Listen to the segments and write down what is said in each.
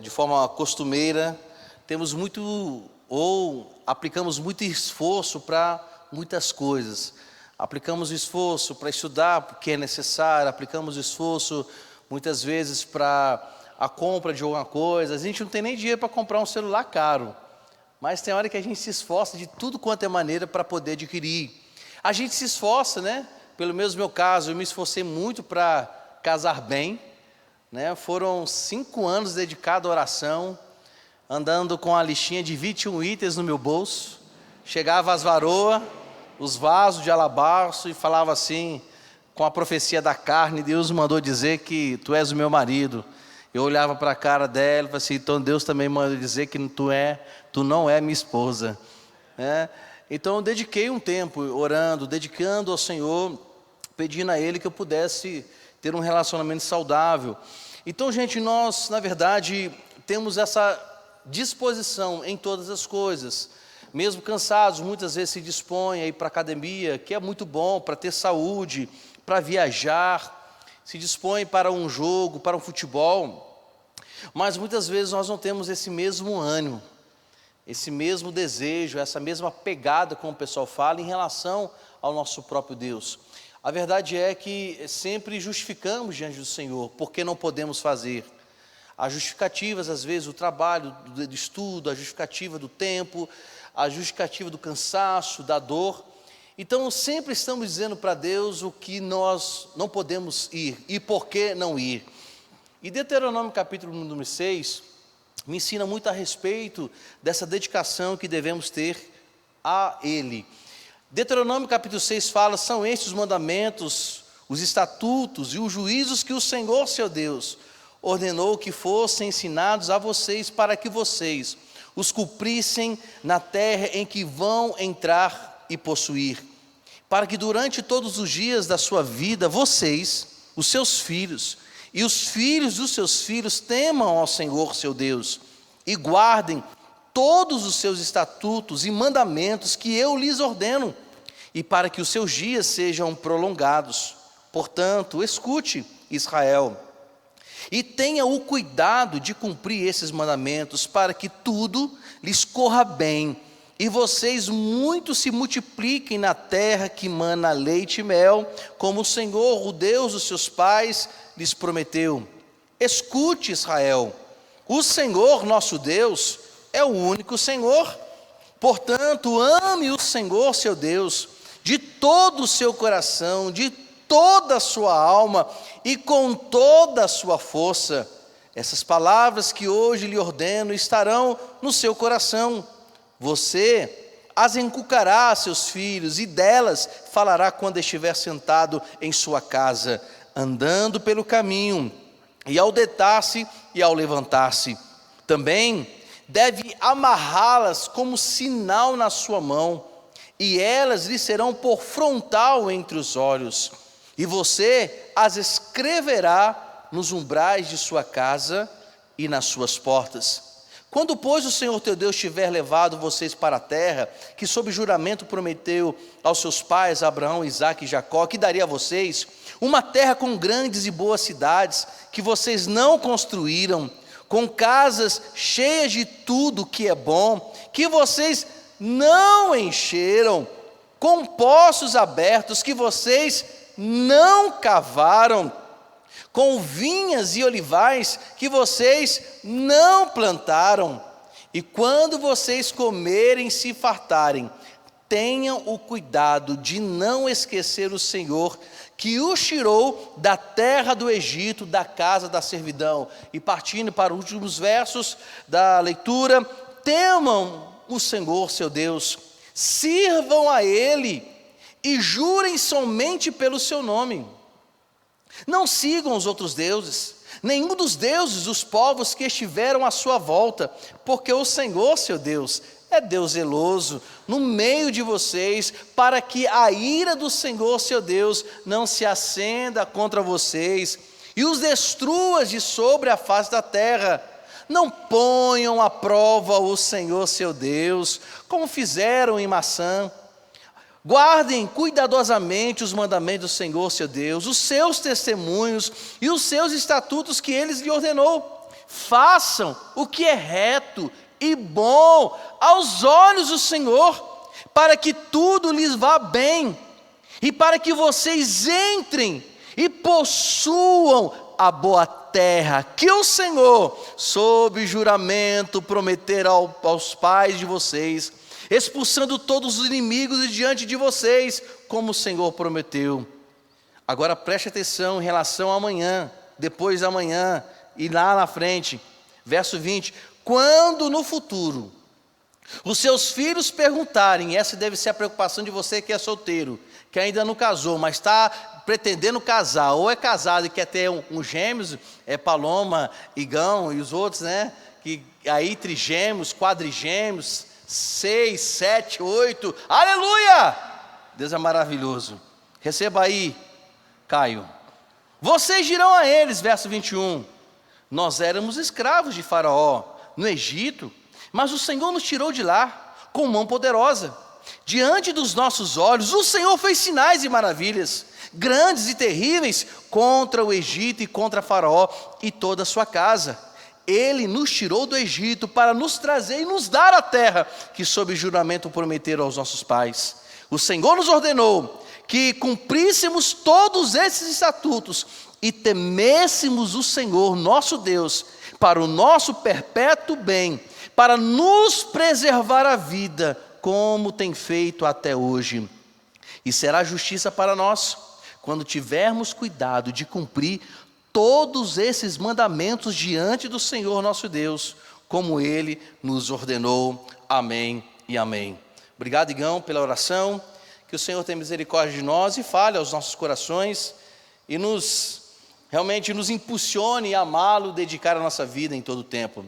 de forma costumeira, aplicamos muito esforço para muitas coisas. Aplicamos esforço para estudar porque é necessário, aplicamos esforço muitas vezes para a compra de alguma coisa. A gente não tem nem dinheiro para comprar um celular caro, mas tem hora que a gente se esforça de tudo quanto é maneira para poder adquirir. A gente se esforça, né? Pelo menos no meu caso, eu me esforcei muito para casar bem, né? Foram 5 anos dedicados à oração, andando com a listinha de 21 itens no meu bolso. Chegava as varoas, os vasos de alabastro e falava assim, com a profecia da carne: Deus mandou dizer que tu és o meu marido. Eu olhava para a cara dela e falava assim: então Deus também mandou dizer que tu não é minha esposa, né? Então eu dediquei um tempo orando, dedicando ao Senhor, pedindo a Ele que eu pudesse ter um relacionamento saudável. Então, gente, nós, na verdade, temos essa disposição em todas as coisas. Mesmo cansados, muitas vezes se dispõe a ir para a academia, que é muito bom para ter saúde, para viajar, se dispõe para um jogo, para um futebol, mas muitas vezes nós não temos esse mesmo ânimo, esse mesmo desejo, essa mesma pegada, como o pessoal fala, em relação ao nosso próprio Deus. A verdade é que sempre justificamos diante do Senhor, porque não podemos fazer. As justificativas, às vezes, o trabalho, do estudo, a justificativa do tempo, a justificativa do cansaço, da dor. Então, sempre estamos dizendo para Deus o que nós não podemos ir e por que não ir. E Deuteronômio capítulo número 6 me ensina muito a respeito dessa dedicação que devemos ter a Ele. Deuteronômio capítulo 6 fala: são estes os mandamentos, os estatutos e os juízos que o Senhor, seu Deus, ordenou que fossem ensinados a vocês, para que vocês os cumprissem na terra em que vão entrar e possuir, para que durante todos os dias da sua vida, vocês, os seus filhos e os filhos dos seus filhos temam ao Senhor, seu Deus, e guardem todos os seus estatutos e mandamentos que eu lhes ordeno, e para que os seus dias sejam prolongados. Portanto, escute, Israel, e tenha o cuidado de cumprir esses mandamentos, para que tudo lhes corra bem, e vocês muito se multipliquem na terra que mana leite e mel, como o Senhor, o Deus dos seus pais, lhes prometeu. Escute, Israel, o Senhor nosso Deus é o único Senhor. Portanto, ame o Senhor, seu Deus, de todo o seu coração, de toda a sua alma e com toda a sua força. Essas palavras que hoje lhe ordeno estarão no seu coração. Você as inculcará a seus filhos, e delas falará quando estiver sentado em sua casa, andando pelo caminho, e ao deitar-se e ao levantar-se. Também deve amarrá-las como sinal na sua mão, e elas lhe serão por frontal entre os olhos, e você as escreverá nos umbrais de sua casa e nas suas portas. Quando, pois, o Senhor teu Deus tiver levado vocês para a terra, que sob juramento prometeu aos seus pais, Abraão, Isaque e Jacó, que daria a vocês, uma terra com grandes e boas cidades, que vocês não construíram, com casas cheias de tudo que é bom, que vocês não encheram, com poços abertos que vocês não cavaram, com vinhas e olivais que vocês não plantaram. E quando vocês comerem e se fartarem, tenham o cuidado de não esquecer o Senhor, que os tirou da terra do Egito, da casa da servidão. E partindo para os últimos versos da leitura: temam o Senhor, seu Deus, sirvam a Ele e jurem somente pelo seu nome. Não sigam os outros deuses, nenhum dos deuses dos povos que estiveram à sua volta, porque o Senhor, seu Deus, é Deus zeloso no meio de vocês, para que a ira do Senhor, seu Deus, não se acenda contra vocês e os destrua de sobre a face da terra. Não ponham à prova o Senhor, seu Deus, como fizeram em Massã. Guardem cuidadosamente os mandamentos do Senhor, seu Deus, os seus testemunhos e os seus estatutos que Ele lhe ordenou. façam o que é reto e bom aos olhos do Senhor, para que tudo lhes vá bem, e para que vocês entrem e possuam a boa terra que o Senhor, sob juramento, prometera aos pais de vocês, expulsando todos os inimigos de diante de vocês, como o Senhor prometeu. Agora preste atenção em relação a amanhã, depois da manhã e lá na frente, verso 20: quando no futuro os seus filhos perguntarem, essa deve ser a preocupação de você que é solteiro, que ainda não casou, mas está pretendendo casar, ou é casado e quer ter um gêmeos, Paloma, Igão e os outros, né? Que aí trigêmeos, quadrigêmeos, 6, 7, 8, aleluia! Deus é maravilhoso. Receba aí, Caio. Vocês dirão a eles, verso 21, nós éramos escravos de Faraó no Egito, mas o Senhor nos tirou de lá com mão poderosa. Diante dos nossos olhos, o Senhor fez sinais e maravilhas, grandes e terríveis, contra o Egito e contra Faraó e toda a sua casa. Ele nos tirou do Egito para nos trazer e nos dar a terra que sob juramento prometeram aos nossos pais. O Senhor nos ordenou que cumpríssemos todos esses estatutos e temêssemos o Senhor nosso Deus para o nosso perpétuo bem, para nos preservar a vida, como tem feito até hoje. E será justiça para nós, quando tivermos cuidado de cumprir todos esses mandamentos diante do Senhor nosso Deus, como Ele nos ordenou. Amém e amém. Obrigado, Igão, pela oração. Que o Senhor tenha misericórdia de nós e fale aos nossos corações e realmente nos impulsione a amá-lo, dedicar a nossa vida em todo o tempo.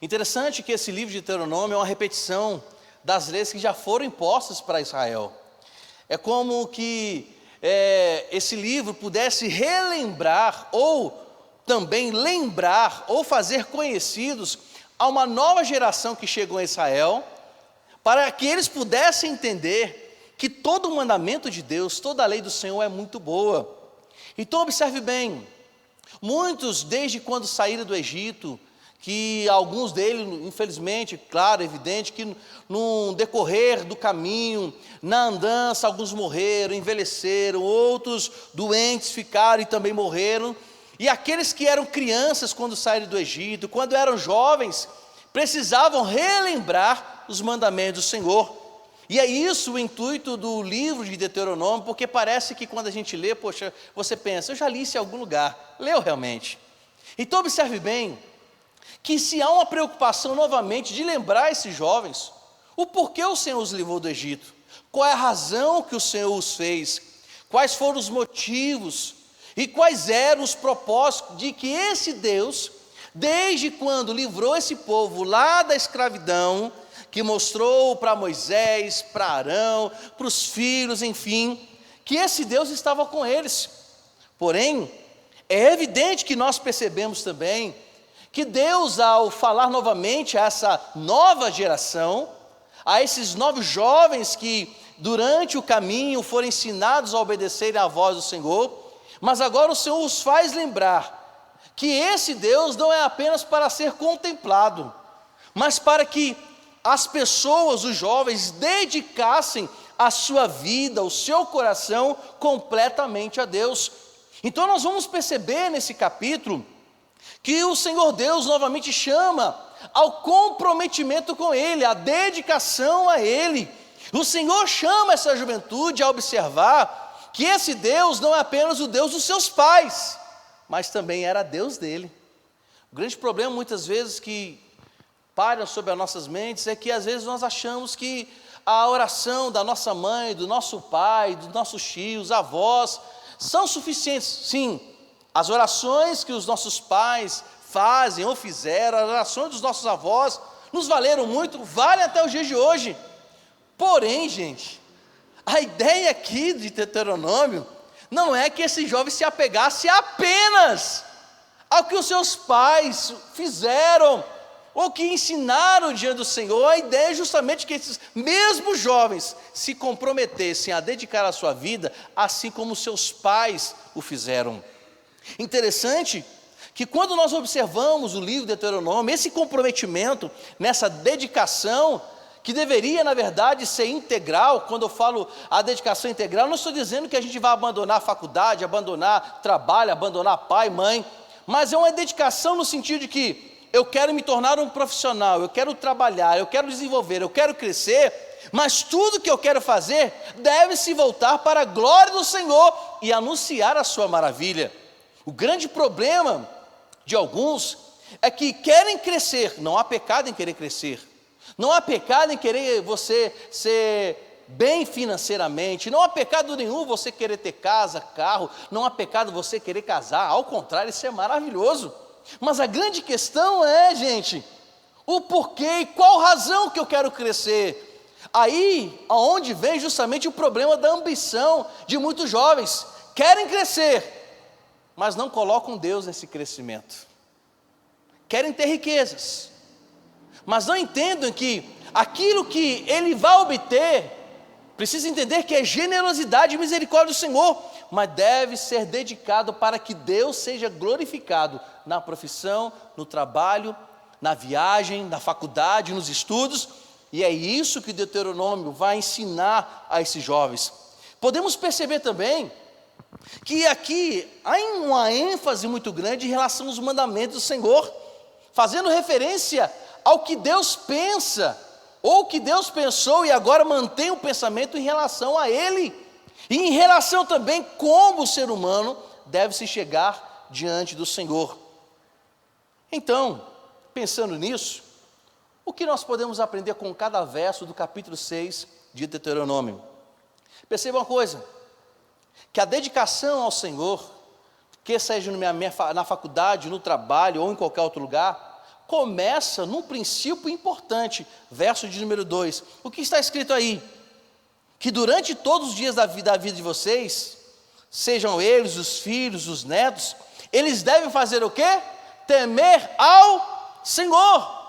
Interessante que esse livro de Deuteronômio é uma repetição das leis que já foram impostas para Israel. É como que esse livro pudesse relembrar, ou também lembrar, ou fazer conhecidos a uma nova geração que chegou em Israel, para que eles pudessem entender que todo o mandamento de Deus, toda a lei do Senhor é muito boa. Então observe bem, muitos desde quando saíram do Egito, que alguns deles, infelizmente, claro, evidente, que no decorrer do caminho, na andança, alguns morreram, envelheceram, outros doentes ficaram e também morreram. E aqueles que eram crianças quando saíram do Egito, quando eram jovens, precisavam relembrar os mandamentos do Senhor. E é isso o intuito do livro de Deuteronômio, porque parece que quando a gente lê, poxa, você pensa, eu já li isso em algum lugar. Leu realmente. Então observe bem, que se há uma preocupação novamente de lembrar esses jovens, o porquê o Senhor os livrou do Egito, qual é a razão que o Senhor os fez, quais foram os motivos, e quais eram os propósitos de que esse Deus, desde quando livrou esse povo lá da escravidão, que mostrou para Moisés, para Arão, para os filhos, enfim, que esse Deus estava com eles. Porém, é evidente que nós percebemos também, que Deus, ao falar novamente a essa nova geração, a esses novos jovens que durante o caminho foram ensinados a obedecerem à voz do Senhor, mas agora o Senhor os faz lembrar que esse Deus não é apenas para ser contemplado, mas para que as pessoas, os jovens, dedicassem a sua vida, o seu coração completamente a Deus. Então nós vamos perceber nesse capítulo que o Senhor Deus novamente chama ao comprometimento com Ele, a dedicação a Ele. O Senhor chama essa juventude a observar que esse Deus não é apenas o Deus dos seus pais, mas também era Deus dele. O grande problema muitas vezes que paira sobre as nossas mentes é que às vezes nós achamos que a oração da nossa mãe, do nosso pai, dos nossos tios, avós, são suficientes. Sim, as orações que os nossos pais fazem ou fizeram, as orações dos nossos avós, nos valeram muito, valem até os dias de hoje. Porém, gente, a ideia aqui de Deuteronômio não é que esse jovem se apegasse apenas ao que os seus pais fizeram, ou que ensinaram diante do Senhor. A ideia é justamente que esses mesmos jovens se comprometessem a dedicar a sua vida, assim como seus pais o fizeram. Interessante que quando nós observamos o livro de Deuteronômio, esse comprometimento, nessa dedicação, que deveria, na verdade, ser integral. Quando eu falo a dedicação integral, não estou dizendo que a gente vai abandonar a faculdade, abandonar trabalho, abandonar pai, mãe, mas é uma dedicação no sentido de que eu quero me tornar um profissional, eu quero trabalhar, eu quero desenvolver, eu quero crescer, mas tudo que eu quero fazer deve se voltar para a glória do Senhor e anunciar a sua maravilha. O grande problema de alguns é que querem crescer. Não há pecado em querer crescer, não há pecado em querer você ser bem financeiramente, não há pecado nenhum você querer ter casa, carro, não há pecado você querer casar, ao contrário, isso é maravilhoso. Mas a grande questão é, gente, o porquê e qual razão que eu quero crescer. Aí, aonde vem justamente o problema da ambição de muitos jovens. Querem crescer, mas não colocam Deus nesse crescimento. Querem ter riquezas, mas não entendem que aquilo que ele vai obter, precisa entender que é generosidade e misericórdia do Senhor, mas deve ser dedicado para que Deus seja glorificado na profissão, no trabalho, na viagem, na faculdade, nos estudos. E é isso que Deuteronômio vai ensinar a esses jovens. Podemos perceber também que aqui há uma ênfase muito grande em relação aos mandamentos do Senhor, fazendo referência ao que Deus pensa, ou que Deus pensou e agora mantém o pensamento em relação a Ele, e em relação também como o ser humano deve se chegar diante do Senhor. Então, pensando nisso, o que nós podemos aprender com cada verso do capítulo 6 de Deuteronômio? Perceba uma coisa, que a dedicação ao Senhor, que seja na faculdade, no trabalho ou em qualquer outro lugar, começa num princípio importante, verso de número 2. O que está escrito aí? Que durante todos os dias da vida de vocês, sejam eles, os filhos, os netos, eles devem fazer o quê? Temer ao Senhor.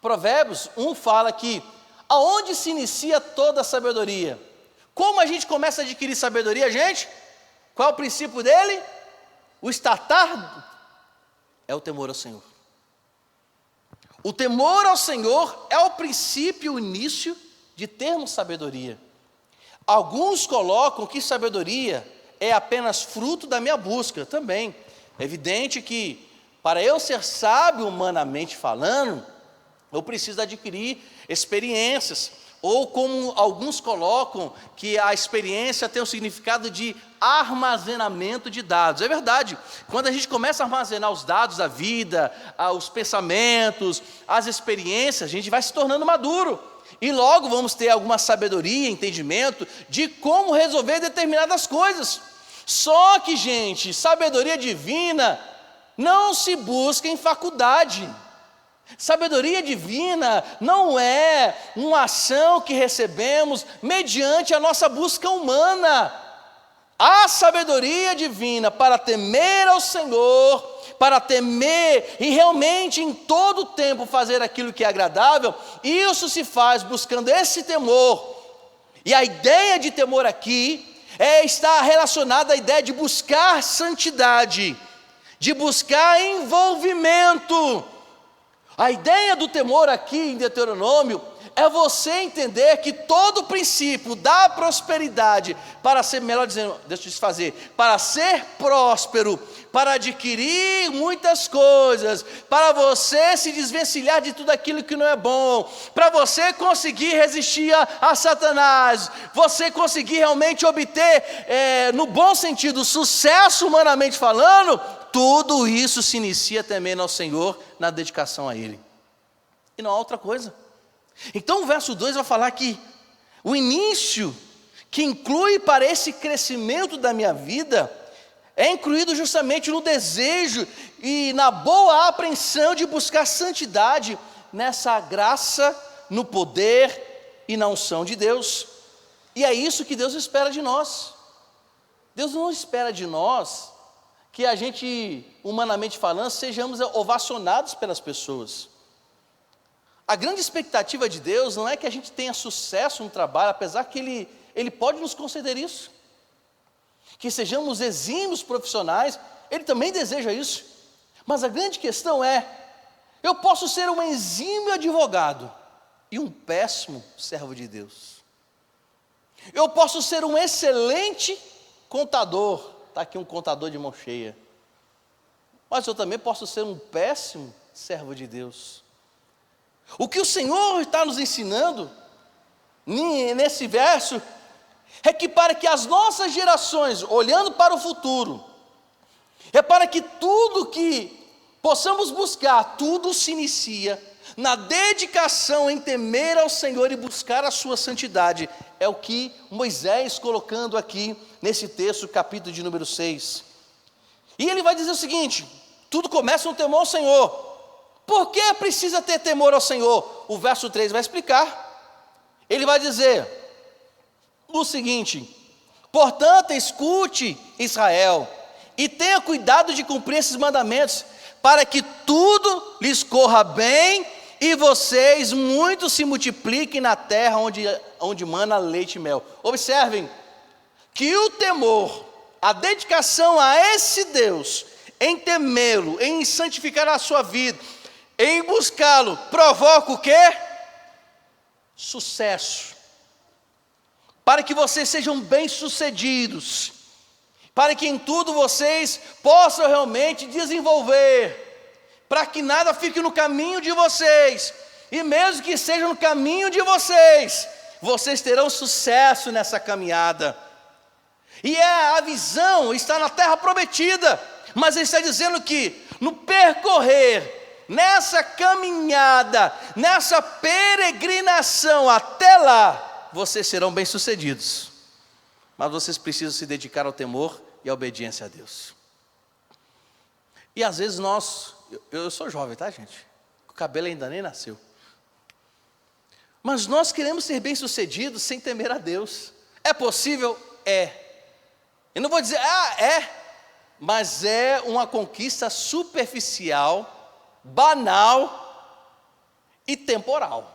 Provérbios 1 fala que aonde se inicia toda a sabedoria? Como a gente começa a adquirir sabedoria, gente? Qual é o princípio dele? O startar é o temor ao Senhor. O temor ao Senhor é o princípio, o início de termos sabedoria. Alguns colocam que sabedoria é apenas fruto da minha busca também. É evidente que para eu ser sábio humanamente falando, eu preciso adquirir experiências, ou como alguns colocam, que a experiência tem o significado de armazenamento de dados. É verdade, quando a gente começa a armazenar os dados da vida, os pensamentos, as experiências, a gente vai se tornando maduro, e logo vamos ter alguma sabedoria, entendimento de como resolver determinadas coisas. Só que, gente, sabedoria divina não se busca em faculdade. Sabedoria divina não é uma ação que recebemos mediante a nossa busca humana. A sabedoria divina para temer ao Senhor, para temer e realmente em todo o tempo fazer aquilo que é agradável, isso se faz buscando esse temor. E a ideia de temor aqui está relacionada à ideia de buscar santidade, de buscar envolvimento. A ideia do temor aqui em Deuteronômio é você entender que todo o princípio da prosperidade, para ser, melhor dizendo, deixa eu desfazer, para ser próspero, para adquirir muitas coisas, para você se desvencilhar de tudo aquilo que não é bom, para você conseguir resistir a Satanás, você conseguir realmente obter, no bom sentido, sucesso humanamente falando, tudo isso se inicia temendo ao Senhor, na dedicação a Ele. E não há outra coisa. Então o verso 2 vai falar que o início que inclui para esse crescimento da minha vida é incluído justamente no desejo e na boa apreensão de buscar santidade nessa graça, no poder e na unção de Deus. E é isso que Deus espera de nós. Deus não espera de nós que a gente, humanamente falando, sejamos ovacionados pelas pessoas. A grande expectativa de Deus não é que a gente tenha sucesso no trabalho, apesar que Ele pode nos conceder isso. Que sejamos exímios profissionais, Ele também deseja isso. Mas a grande questão é, eu posso ser um exímio advogado e um péssimo servo de Deus. Eu posso ser um excelente contador, está aqui um contador de mão cheia, mas eu também posso ser um péssimo servo de Deus. O que o Senhor está nos ensinando nesse verso é que para que as nossas gerações, olhando para o futuro, é para que tudo que possamos buscar, tudo se inicia na dedicação em temer ao Senhor e buscar a sua santidade. É o que Moisés colocando aqui nesse texto, capítulo de número 6. E ele vai dizer o seguinte: tudo começa no temor ao Senhor. Por que precisa ter temor ao Senhor? O verso 3 vai explicar. Ele vai dizer o seguinte: portanto, escute, Israel, e tenha cuidado de cumprir esses mandamentos, para que tudo lhes corra bem e vocês muito se multipliquem na terra onde mana leite e mel. Observem que o temor, a dedicação a esse Deus, em temê-lo, em santificar a sua vida, em buscá-lo, provoca o quê? Sucesso. Para que vocês sejam bem-sucedidos, para que em tudo vocês possam realmente desenvolver, para que nada fique no caminho de vocês, e mesmo que seja no caminho de vocês, vocês terão sucesso nessa caminhada. E a visão está na terra prometida, mas ele está dizendo que no percorrer, nessa caminhada, nessa peregrinação até lá, vocês serão bem-sucedidos. Mas vocês precisam se dedicar ao temor e à obediência a Deus. E às vezes eu sou jovem, tá, gente? O cabelo ainda nem nasceu. Mas nós queremos ser bem-sucedidos sem temer a Deus. É possível? É. Eu não vou dizer, mas é uma conquista superficial, banal e temporal.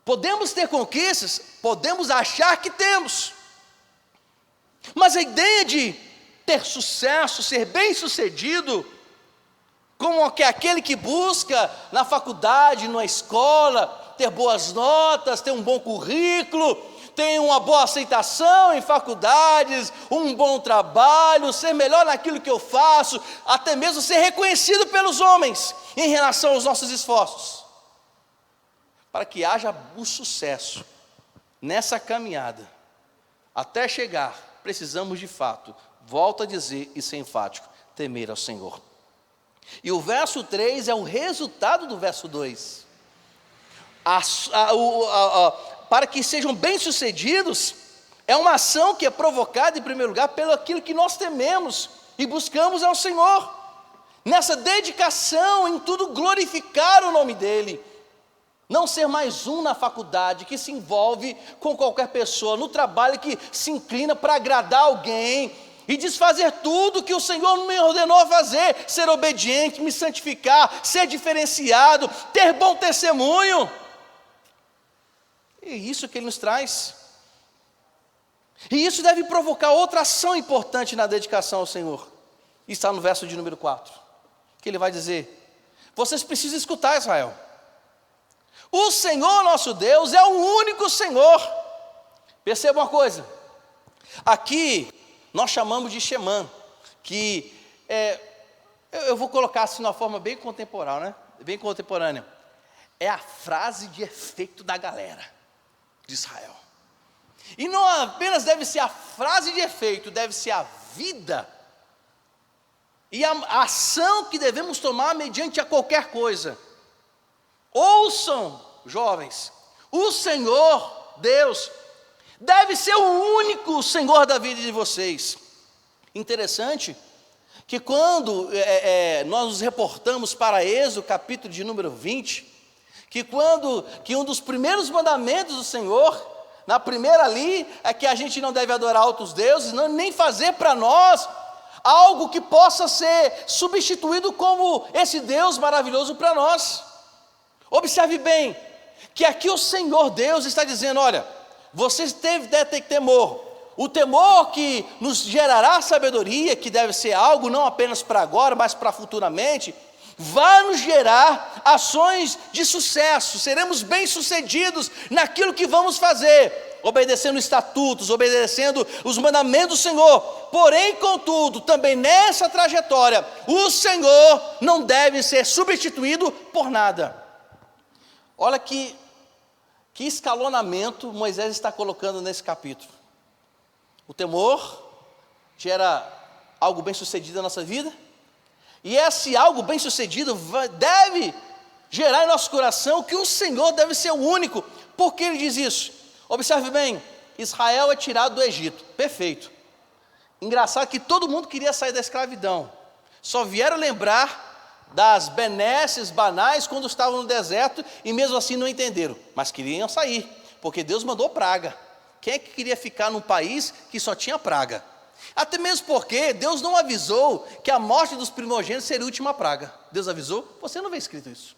Podemos ter conquistas, podemos achar que temos, mas a ideia de ter sucesso, ser bem-sucedido, como que aquele que busca na faculdade, na escola, ter boas notas, ter um bom currículo, ter uma boa aceitação em faculdades, um bom trabalho, ser melhor naquilo que eu faço, até mesmo ser reconhecido pelos homens em relação aos nossos esforços. Para que haja o sucesso nessa caminhada, até chegar, precisamos de fato, volto a dizer e ser enfático, temer ao Senhor. E o verso 3 é o resultado do verso 2. Para que sejam bem-sucedidos, é uma ação que é provocada em primeiro lugar pelo aquilo que nós tememos e buscamos ao Senhor. Nessa dedicação em tudo glorificar o nome dEle. Não ser mais um na faculdade que se envolve com qualquer pessoa, no trabalho que se inclina para agradar alguém e desfazer tudo que o Senhor me ordenou a fazer, ser obediente, me santificar, ser diferenciado, ter bom testemunho. É isso que Ele nos traz. E isso deve provocar outra ação importante na dedicação ao Senhor. Está no verso de número 4, que Ele vai dizer: vocês precisam escutar, Israel. O Senhor nosso Deus é o único Senhor. Perceba uma coisa, aqui nós chamamos de Shemã, que eu vou colocar assim de uma forma bem contemporânea, é a frase de efeito da galera de Israel. E não apenas deve ser a frase de efeito, deve ser a vida e a ação que devemos tomar mediante a qualquer coisa. Ouçam, jovens, o Senhor Deus deve ser o único Senhor da vida de vocês. Interessante que quando nós nos reportamos para Êxodo, capítulo de número 20, que um dos primeiros mandamentos do Senhor, na primeira ali, é que a gente não deve adorar outros deuses, nem fazer para nós algo que possa ser substituído como esse Deus maravilhoso para nós. Observe bem, que aqui o Senhor Deus está dizendo: olha, vocês devem ter temor. o temor que nos gerará sabedoria, que deve ser algo não apenas para agora, mas para futuramente, vai nos gerar ações de sucesso, seremos bem-sucedidos naquilo que vamos fazer, obedecendo estatutos, obedecendo os mandamentos do Senhor. Porém, contudo, também nessa trajetória, o Senhor não deve ser substituído por nada. Olha que escalonamento Moisés está colocando nesse capítulo. O temor gera algo bem-sucedido na nossa vida, e esse algo bem-sucedido deve gerar em nosso coração que o Senhor deve ser o único. Por que ele diz isso? Observe bem, Israel é tirado do Egito, perfeito. Engraçado que todo mundo queria sair da escravidão, só vieram lembrar das benesses banais quando estavam no deserto, e mesmo assim não entenderam, mas queriam sair, porque Deus mandou praga. Quem é que queria ficar num país que só tinha praga? Até mesmo porque Deus não avisou que a morte dos primogênitos seria a última praga. Deus avisou? Você não vê escrito isso.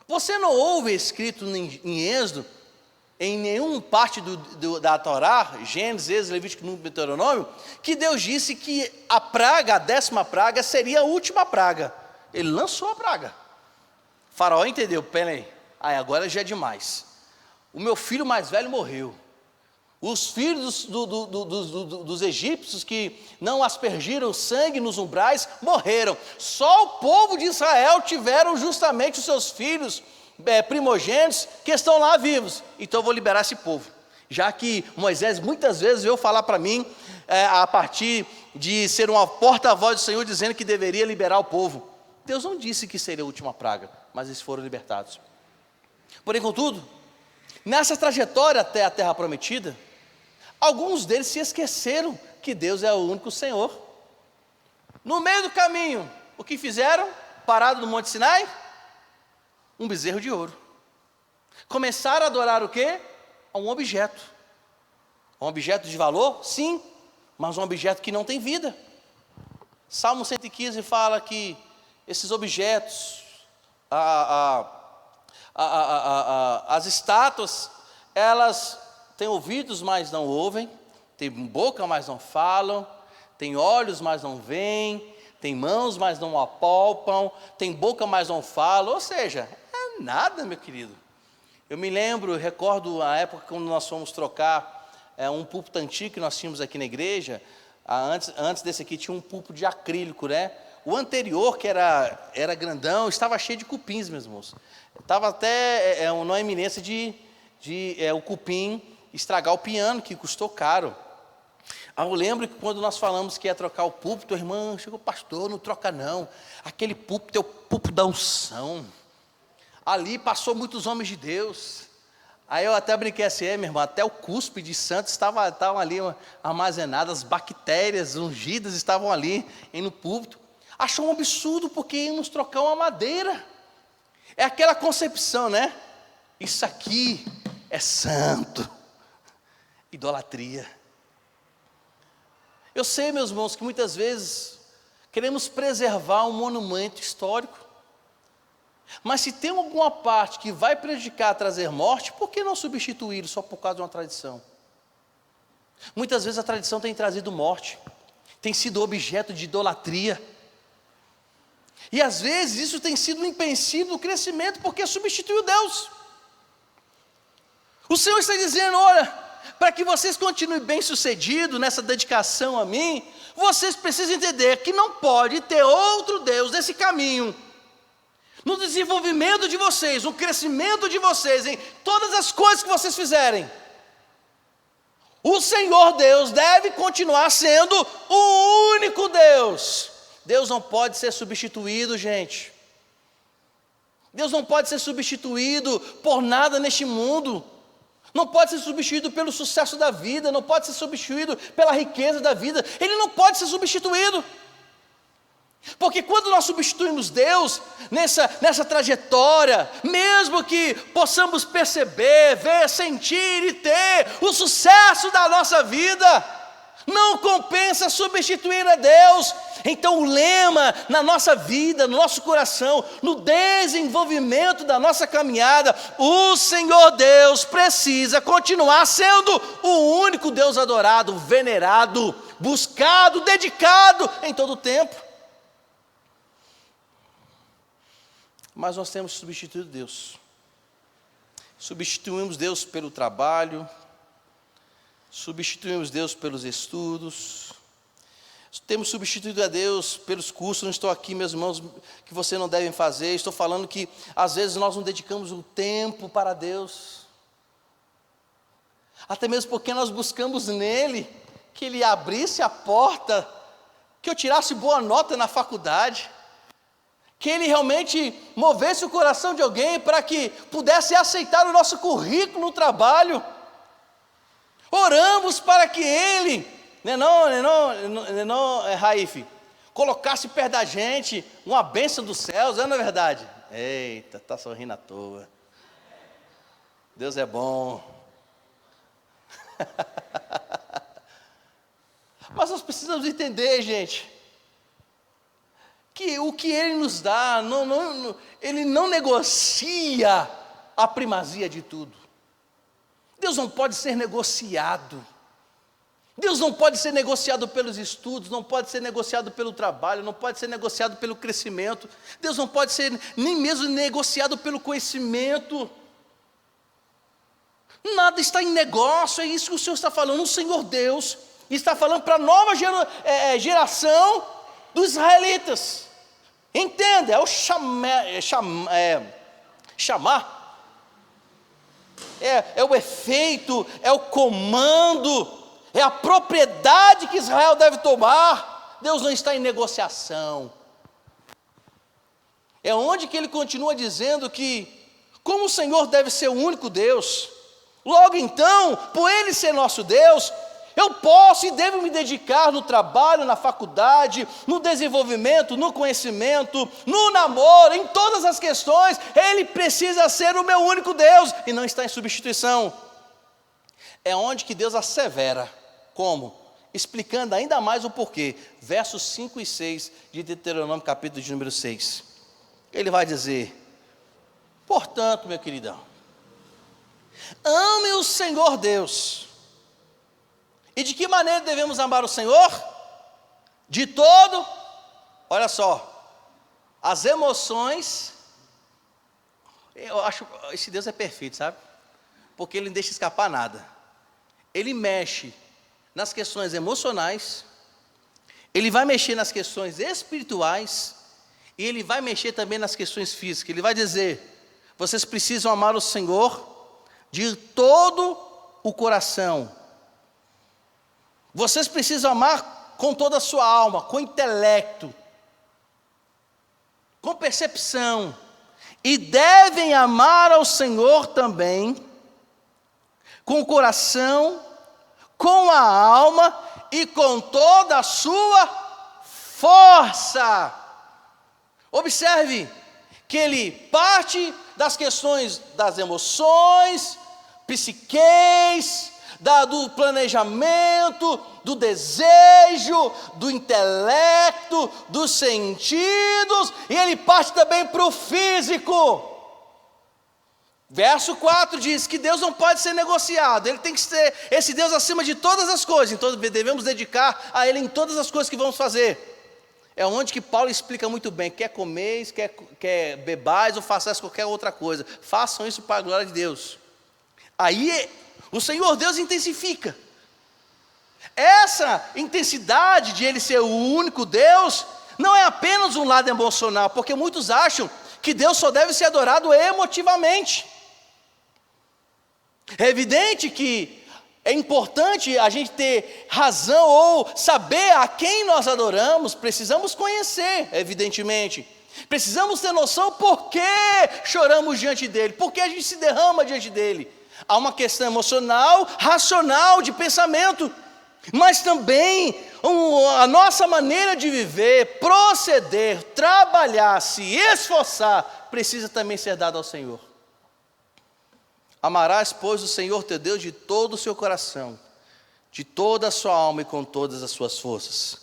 Você não ouve escrito em Êxodo, em nenhuma parte da Torá, Gênesis, Êxodo, Levítico, Número, Deuteronômio, que Deus disse que a praga, a 10ª praga, seria a última praga. Ele lançou a praga. O faraó entendeu, peraí, agora já é demais. O meu filho mais velho morreu. Os filhos dos egípcios que não aspergiram sangue nos umbrais morreram. Só o povo de Israel tiveram justamente os seus filhos primogênitos que estão lá vivos. Então eu vou liberar esse povo. Já que Moisés muitas vezes veio falar para mim, a partir de ser uma porta-voz do Senhor, dizendo que deveria liberar o povo. Deus não disse que seria a última praga, mas eles foram libertados. Porém, contudo, nessa trajetória até a terra prometida, alguns deles se esqueceram que Deus é o único Senhor. No meio do caminho, o que fizeram? Parado no Monte Sinai, um bezerro de ouro. Começaram a adorar o quê? Um objeto. Um objeto de valor? Sim, mas um objeto que não tem vida. Salmo 115 fala que esses objetos, as estátuas, elas têm ouvidos, mas não ouvem, têm boca, mas não falam, têm olhos, mas não veem, têm mãos, mas não apalpam, têm boca, mas não falam. Ou seja, é nada, meu querido. Eu me lembro, recordo a época quando nós fomos trocar um púlpito antigo que nós tínhamos aqui na igreja. Antes desse aqui tinha um púlpito de acrílico, né? O anterior, que era grandão, estava cheio de cupins, meus irmãos. Estava até numa iminência de o cupim estragar o piano, que custou caro. Eu lembro que quando nós falamos que ia trocar o púlpito, a irmã chegou: pastor, não troca não, aquele púlpito é o púlpito da unção, ali passou muitos homens de Deus. Aí eu até brinquei assim: meu irmão, até o cuspe de santos estavam ali armazenadas, as bactérias ungidas estavam ali no púlpito. Achou um absurdo, porque íamos trocar uma madeira. É aquela concepção, né? Isso aqui é santo. Idolatria. Eu sei, meus irmãos, que muitas vezes queremos preservar um monumento histórico, mas se tem alguma parte que vai prejudicar, trazer morte, por que não substituí-lo só por causa de uma tradição? Muitas vezes a tradição tem trazido morte, tem sido objeto de idolatria, e às vezes isso tem sido um empecilho no crescimento, porque substituiu Deus. O Senhor está dizendo: olha, para que vocês continuem bem-sucedidos nessa dedicação a mim, vocês precisam entender que não pode ter outro Deus nesse caminho, no desenvolvimento de vocês, no crescimento de vocês, em todas as coisas que vocês fizerem. O Senhor Deus deve continuar sendo o único Deus. Deus não pode ser substituído, gente. Deus não pode ser substituído por nada neste mundo. Não pode ser substituído pelo sucesso da vida, não pode ser substituído pela riqueza da vida. Ele não pode ser substituído. Porque quando nós substituímos Deus nessa trajetória, mesmo que possamos perceber, ver, sentir e ter o sucesso da nossa vida, Não compensa substituir a Deus. Então o lema na nossa vida, no nosso coração, no desenvolvimento da nossa caminhada, o Senhor Deus precisa continuar sendo o único Deus adorado, venerado, buscado, dedicado em todo o tempo. Mas nós temos substituído Deus. Substituímos Deus pelo trabalho, substituímos Deus pelos estudos, temos substituído a Deus pelos cursos. Não estou aqui, meus irmãos, que vocês não devem fazer. Estou falando que às vezes nós não dedicamos o tempo para Deus, até mesmo porque nós buscamos nele que Ele abrisse a porta, que eu tirasse boa nota na faculdade, que Ele realmente movesse o coração de alguém para que pudesse aceitar o nosso currículo no trabalho. Oramos para que Ele, Raif, colocasse perto da gente uma bênção dos céus, não é verdade? Eita, está sorrindo à toa. Deus é bom. Mas nós precisamos entender, gente, que o que Ele nos dá, Ele não negocia a primazia de tudo. Deus não pode ser negociado. Deus não pode ser negociado pelos estudos, não pode ser negociado pelo trabalho, não pode ser negociado pelo crescimento. Deus não pode ser nem mesmo negociado pelo conhecimento. Nada está em negócio, é isso que o Senhor está falando. O Senhor Deus está falando para a nova geração dos israelitas. Entenda, é o chamar. É o efeito, é o comando, é a propriedade que Israel deve tomar. Deus não está em negociação. É onde que Ele continua dizendo que, como o Senhor deve ser o único Deus, logo então, por Ele ser nosso Deus, eu posso e devo me dedicar no trabalho, na faculdade, no desenvolvimento, no conhecimento, no namoro, em todas as questões. Ele precisa ser o meu único Deus e não está em substituição. É onde que Deus assevera. Como? Explicando ainda mais o porquê. Versos 5 e 6 de Deuteronômio, capítulo de número 6. Ele vai dizer: portanto, meu queridão, ame o Senhor Deus. E de que maneira devemos amar o Senhor? De todo, olha só, as emoções. Eu acho, esse Deus é perfeito, sabe? Porque Ele não deixa escapar nada. Ele mexe nas questões emocionais, Ele vai mexer nas questões espirituais, e Ele vai mexer também nas questões físicas. Ele vai dizer: vocês precisam amar o Senhor de todo o coração. Vocês precisam amar com toda a sua alma, com intelecto, com percepção. E devem amar ao Senhor também com o coração, com a alma e com toda a sua força. Observe que Ele parte das questões das emoções, psiqueis, do planejamento, do desejo, do intelecto, dos sentidos, e Ele parte também para o físico. Verso 4 diz que Deus não pode ser negociado, Ele tem que ser esse Deus acima de todas as coisas, então devemos dedicar a Ele em todas as coisas que vamos fazer. É onde que Paulo explica muito bem: quer comeis, quer bebais ou façais qualquer outra coisa, façam isso para a glória de Deus. Aí o Senhor Deus intensifica. Essa intensidade de Ele ser o único Deus não é apenas um lado emocional, porque muitos acham que Deus só deve ser adorado emotivamente. É evidente que é importante a gente ter razão ou saber a quem nós adoramos. Precisamos conhecer, evidentemente. Precisamos ter noção por que choramos diante dEle, por que a gente se derrama diante dEle. Há uma questão emocional, racional, de pensamento, mas também a nossa maneira de viver, proceder, trabalhar, se esforçar, precisa também ser dada ao Senhor. Amarás, pois, o Senhor teu Deus de todo o seu coração, de toda a sua alma e com todas as suas forças.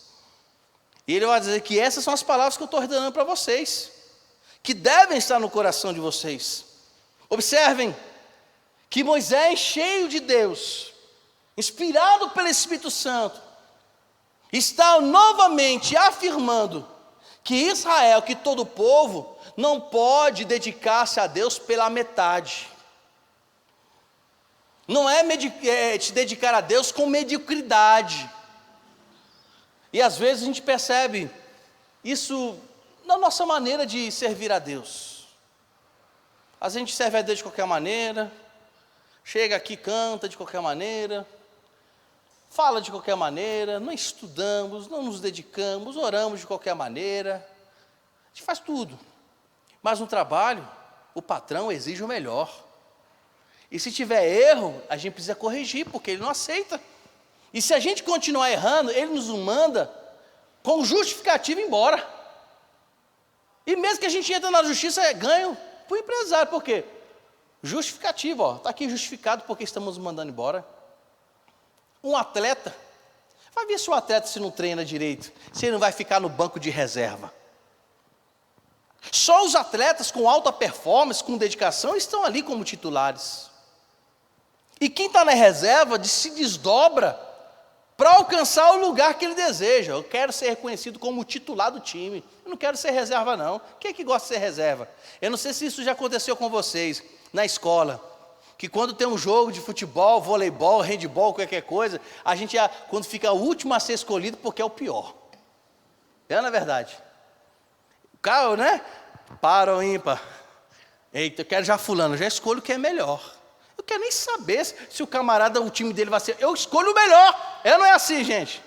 E ele vai dizer que essas são as palavras que eu estou ordenando para vocês, que devem estar no coração de vocês. Observem que Moisés, cheio de Deus, inspirado pelo Espírito Santo, está novamente afirmando que Israel, que todo o povo, não pode dedicar-se a Deus pela metade. Não é te dedicar a Deus com mediocridade. E às vezes a gente percebe isso na nossa maneira de servir a Deus. A gente serve a Deus de qualquer maneira, chega aqui, canta de qualquer maneira, fala de qualquer maneira, não estudamos, não nos dedicamos, oramos de qualquer maneira, a gente faz tudo. Mas no trabalho, o patrão exige o melhor. E se tiver erro, a gente precisa corrigir, porque ele não aceita. E se a gente continuar errando, ele nos manda com justificativo embora. E mesmo que a gente entre na justiça, é ganho para o empresário. Por quê? Justificativo, está aqui justificado porque estamos mandando embora. Um atleta, vai ver se o atleta se não treina direito, se ele não vai ficar no banco de reserva. Só os atletas com alta performance, com dedicação, estão ali como titulares. E quem está na reserva se desdobra para alcançar o lugar que ele deseja. Eu quero ser reconhecido como titular do time. Eu não quero ser reserva, não. Quem é que gosta de ser reserva? Eu não sei se isso já aconteceu com vocês na escola, que quando tem um jogo de futebol, voleibol, handebol, qualquer coisa, a gente, quando fica o último a ser escolhido, porque é o pior. É na verdade. O cara, né? Para ou ímpar. Eita, eu quero já fulano, já escolho o que é melhor. Eu quero nem saber se o camarada, o time dele vai ser. Eu escolho o melhor. Não é assim, gente.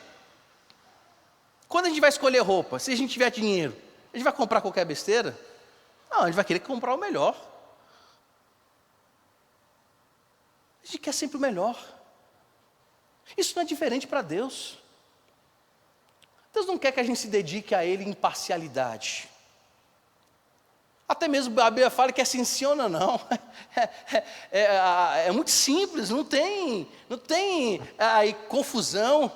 Quando a gente vai escolher roupa, se a gente tiver dinheiro, a gente vai comprar qualquer besteira? Não, a gente vai querer comprar o melhor. A gente quer sempre o melhor. Isso não é diferente para Deus. Deus não quer que a gente se dedique a Ele em parcialidade. Até mesmo a Bíblia fala que é assim, sim ou não. É muito simples, não tem aí confusão.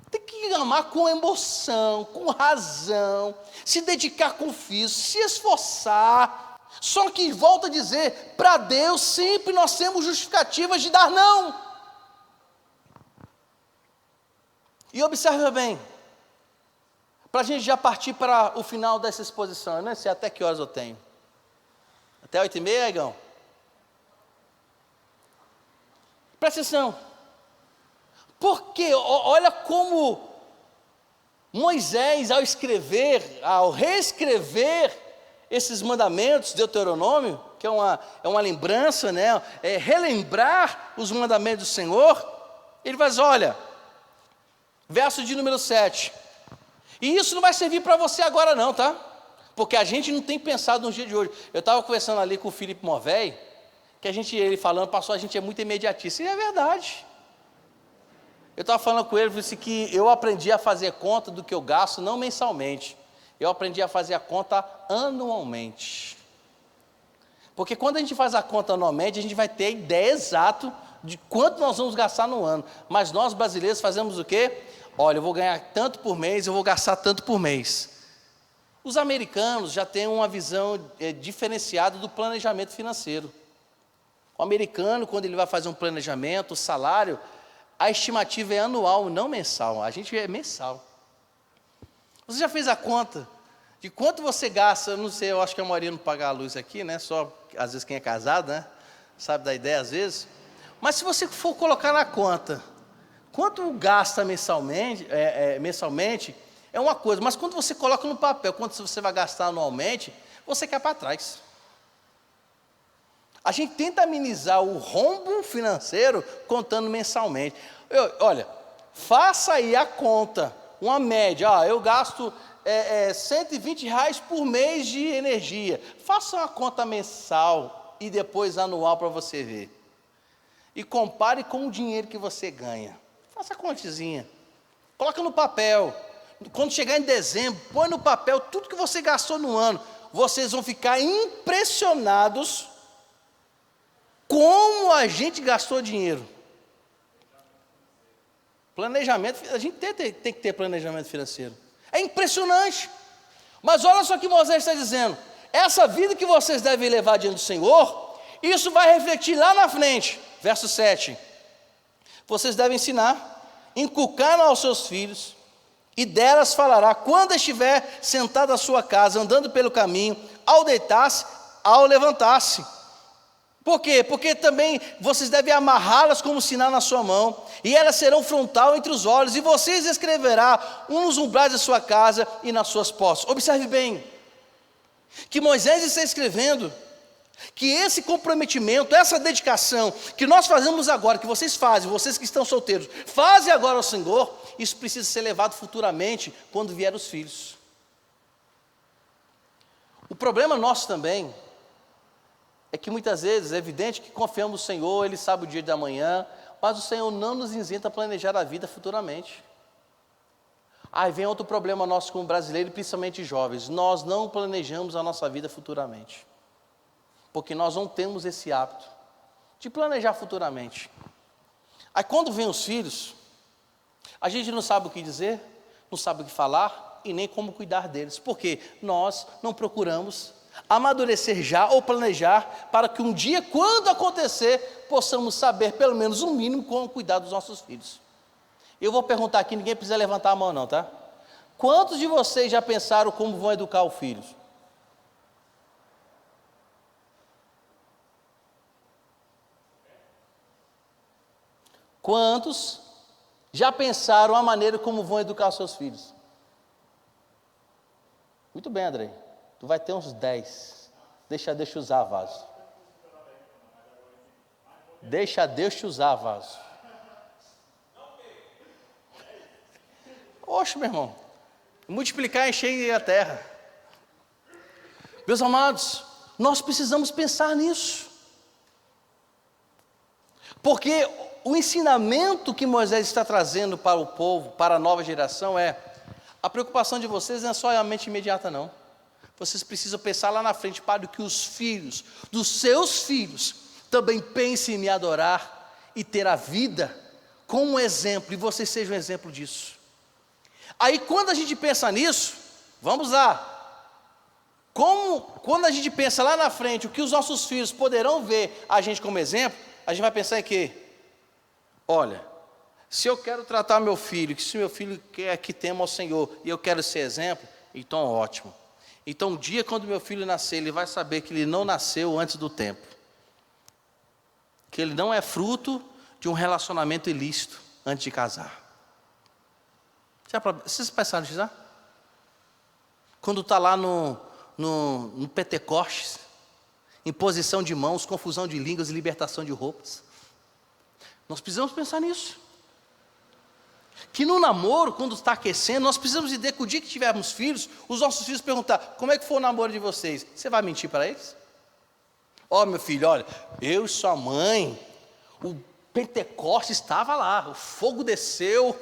Tem que amar com emoção, com razão, se dedicar com físico, se esforçar. Só que, volto a dizer, para Deus sempre nós temos justificativas de dar não. E observe bem, para a gente já partir para o final dessa exposição, eu não sei até que horas eu tenho. Até 8h30, Igão? Presta atenção. Porque olha como Moisés, ao reescrever esses mandamentos, Deuteronômio, que é uma lembrança, né? É relembrar os mandamentos do Senhor, ele vai dizer, olha, verso de número 7, e isso não vai servir para você agora não, tá? Porque a gente não tem pensado no dia de hoje. Eu estava conversando ali com o Felipe Morvei, que ele falando, pastor, a gente é muito imediatista, e é verdade. Eu estava falando com ele, disse que eu aprendi a fazer conta do que eu gasto, não mensalmente, eu aprendi a fazer a conta anualmente. Porque quando a gente faz a conta anualmente, a gente vai ter a ideia exata de quanto nós vamos gastar no ano. Mas nós brasileiros fazemos o quê? Olha, eu vou ganhar tanto por mês, eu vou gastar tanto por mês. Os americanos já têm uma visão diferenciada do planejamento financeiro. O americano, quando ele vai fazer um planejamento, o salário, a estimativa é anual, não mensal. A gente é mensal. Você já fez a conta de quanto você gasta? Eu não sei, eu acho que a maioria não paga a luz aqui, né? Só, às vezes, quem é casado, né? Sabe da ideia, às vezes. Mas se você for colocar na conta, quanto gasta mensalmente, é uma coisa. Mas quando você coloca no papel, quanto você vai gastar anualmente, você quer para trás. A gente tenta amenizar o rombo financeiro contando mensalmente. Olha, faça aí a conta, uma média. Eu gasto R$120 por mês de energia. Faça uma conta mensal e depois anual para você ver. E compare com o dinheiro que você ganha. Faça a contezinha. Coloca no papel. Quando chegar em dezembro, põe no papel tudo que você gastou no ano. Vocês vão ficar impressionados como a gente gastou dinheiro. Planejamento, a gente tem que ter planejamento financeiro. É impressionante. Mas olha só o que Moisés está dizendo. Essa vida que vocês devem levar diante do Senhor, isso vai refletir lá na frente. Verso 7. Vocês devem ensinar, inculcar aos seus filhos, e delas falará quando estiver sentado à sua casa, andando pelo caminho, ao deitar-se, ao levantar-se. Por quê? Porque também vocês devem amarrá-las como sinal na sua mão, e elas serão frontal entre os olhos, e vocês escreverá nos umbrais da sua casa e nas suas postas. Observe bem, que Moisés está escrevendo, que esse comprometimento, essa dedicação, que nós fazemos agora, que vocês fazem, vocês que estão solteiros, fazem agora ao Senhor, isso precisa ser levado futuramente, quando vier os filhos. O problema nosso também, é que muitas vezes é evidente que confiamos no Senhor, Ele sabe o dia da manhã, mas o Senhor não nos isenta a planejar a vida futuramente. Aí vem outro problema nosso como brasileiro, principalmente jovens, nós não planejamos a nossa vida futuramente, porque nós não temos esse hábito de planejar futuramente. Aí quando vem os filhos, a gente não sabe o que dizer, não sabe o que falar, e nem como cuidar deles, porque nós não procuramos amadurecer já ou planejar para que um dia, quando acontecer, possamos saber pelo menos um mínimo como cuidar dos nossos filhos. Eu vou perguntar aqui, ninguém precisa levantar a mão não, tá? Quantos de vocês já pensaram como vão educar os filhos? Quantos já pensaram a maneira como vão educar os seus filhos? Muito bem, André. Tu vai ter uns 10. Deixa Deus te usar, vaso. Deixa Deus te usar, vaso. Oxe, meu irmão. Multiplicar e encher a terra. Meus amados, nós precisamos pensar nisso. Porque o ensinamento que Moisés está trazendo para o povo, para a nova geração é: a preocupação de vocês não é só a mente imediata, não. Vocês precisam pensar lá na frente para que os filhos dos seus filhos também pensem em me adorar e ter a vida como um exemplo, e vocês sejam um exemplo disso. Aí quando a gente pensa nisso, vamos lá, quando a gente pensa lá na frente o que os nossos filhos poderão ver a gente como exemplo, a gente vai pensar em quê? Olha, se eu quero tratar meu filho, que se meu filho quer que tema ao Senhor e eu quero ser exemplo, então ótimo. Então um dia quando meu filho nascer, ele vai saber que ele não nasceu antes do tempo, que ele não é fruto de um relacionamento ilícito antes de casar. Vocês pensaram nisso já? Quando está lá no Pentecostes, imposição de mãos, confusão de línguas e libertação de roupas, nós precisamos pensar nisso. Que no namoro, quando está aquecendo, nós precisamos entender que o dia que tivermos filhos, os nossos filhos perguntar: como é que foi o namoro de vocês? Você vai mentir para eles? Ó, meu filho, olha, eu e sua mãe, o Pentecostes estava lá, o fogo desceu,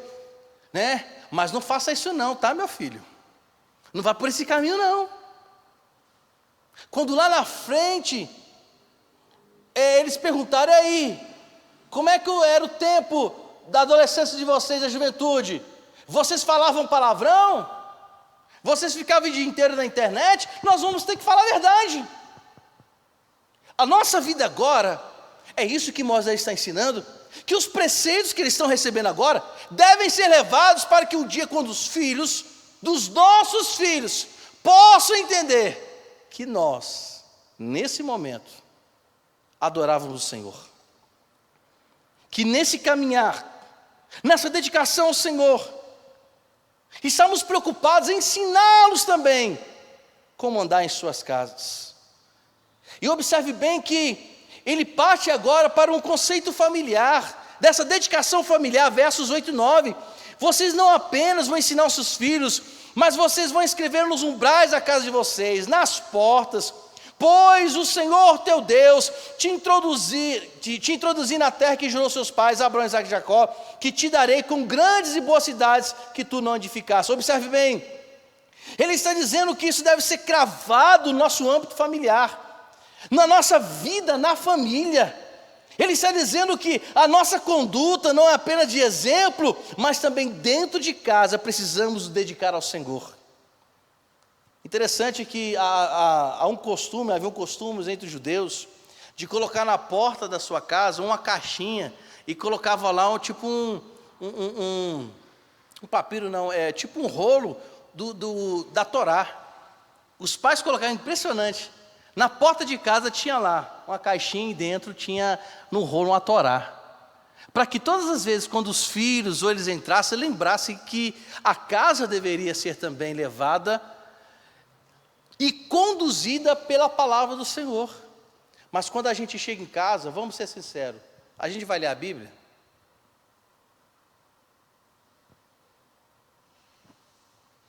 né? Mas não faça isso não, tá, meu filho? Não vá por esse caminho não. Quando lá na frente, eles perguntaram: e aí, como é que era o tempo da adolescência de vocês, da juventude? Vocês falavam palavrão? Vocês ficavam o dia inteiro na internet? Nós vamos ter que falar a verdade. A nossa vida agora, é isso que Moisés está ensinando, que os preceitos que eles estão recebendo agora, devem ser levados para que um dia, quando os filhos, dos nossos filhos, possam entender que nós, nesse momento, adorávamos o Senhor. Que nesse caminhar, nessa dedicação ao Senhor, estamos preocupados em ensiná-los também como andar em suas casas. E observe bem que ele parte agora para um conceito familiar, dessa dedicação familiar, versos 8 e 9. Vocês não apenas vão ensinar os seus filhos, mas vocês vão escrever nos umbrais da casa de vocês, nas portas, pois o Senhor teu Deus te introduzir na terra que jurou seus pais, Abraão, Isaque e Jacó, que te darei com grandes e boas cidades que tu não edificaste. Observe bem, ele está dizendo que isso deve ser cravado no nosso âmbito familiar, na nossa vida, na família. Ele está dizendo que a nossa conduta não é apenas de exemplo, mas também dentro de casa precisamos nos dedicar ao Senhor. Interessante que havia um costume entre os judeus de colocar na porta da sua casa uma caixinha e colocava lá um papiro, não, tipo um rolo da Torá. Os pais colocavam, impressionante, na porta de casa tinha lá uma caixinha e dentro tinha no rolo uma Torá. Para que todas as vezes quando os filhos ou eles entrassem, lembrassem que a casa deveria ser também levada e conduzida pela palavra do Senhor. Mas quando a gente chega em casa, vamos ser sinceros, a gente vai ler a Bíblia?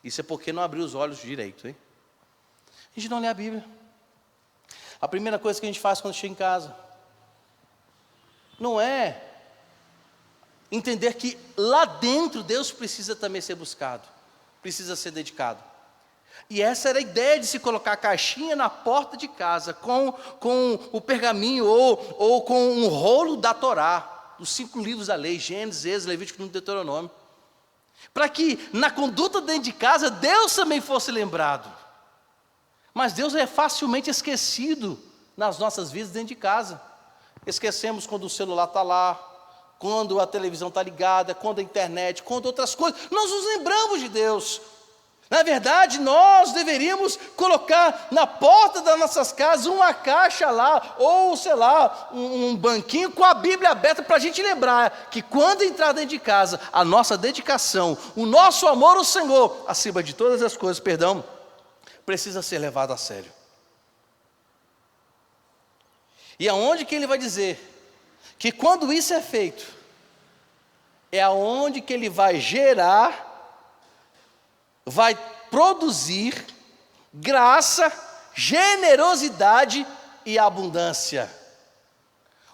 Isso é porque não abriu os olhos direito, hein? A gente não lê a Bíblia. A primeira coisa que a gente faz quando chega em casa não é entender que lá dentro Deus precisa também ser buscado, precisa ser dedicado. E essa era a ideia de se colocar a caixinha na porta de casa com o pergaminho ou com um rolo da Torá, dos 5 livros da lei, Gênesis, Êxodo, Levítico e Deuteronômio. Para que na conduta dentro de casa Deus também fosse lembrado. Mas Deus é facilmente esquecido nas nossas vidas dentro de casa. Esquecemos quando o celular está lá, quando a televisão está ligada, quando a internet, quando outras coisas. Nós nos lembramos de Deus. Na verdade, nós deveríamos colocar na porta das nossas casas uma caixa lá, ou sei lá, um banquinho com a Bíblia aberta para a gente lembrar que quando entrar dentro de casa, a nossa dedicação, o nosso amor ao Senhor, acima de todas as coisas, precisa ser levado a sério. E aonde que ele vai dizer que quando isso é feito, é aonde que ele vai gerar, vai produzir graça, generosidade e abundância.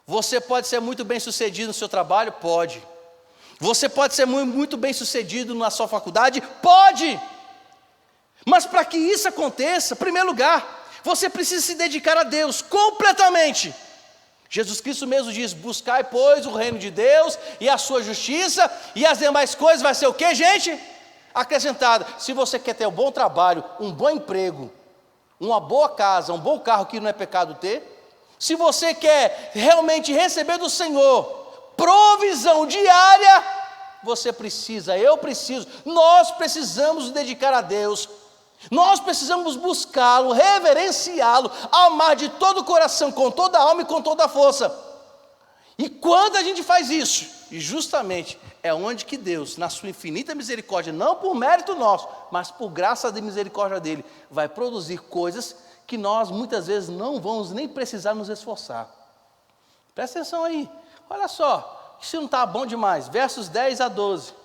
Você pode ser muito bem sucedido no seu trabalho? Pode. Você pode ser muito bem sucedido na sua faculdade? Pode. Mas para que isso aconteça, em primeiro lugar, você precisa se dedicar a Deus completamente. Jesus Cristo mesmo diz: buscai, pois, o reino de Deus e a sua justiça, e as demais coisas vai ser o quê, gente? Acrescentada. Se você quer ter um bom trabalho, um bom emprego, uma boa casa, um bom carro, que não é pecado ter, se você quer realmente receber do Senhor provisão diária, você precisa, eu preciso, nós precisamos nos dedicar a Deus. Nós precisamos buscá-lo, reverenciá-lo, amar de todo o coração, com toda a alma e com toda a força. E quando a gente faz isso, e justamente é onde que Deus, na sua infinita misericórdia, não por mérito nosso, mas por graça e misericórdia dele, vai produzir coisas que nós muitas vezes não vamos nem precisar nos esforçar. Presta atenção aí, olha só, isso não está bom demais, versos 10 a 12.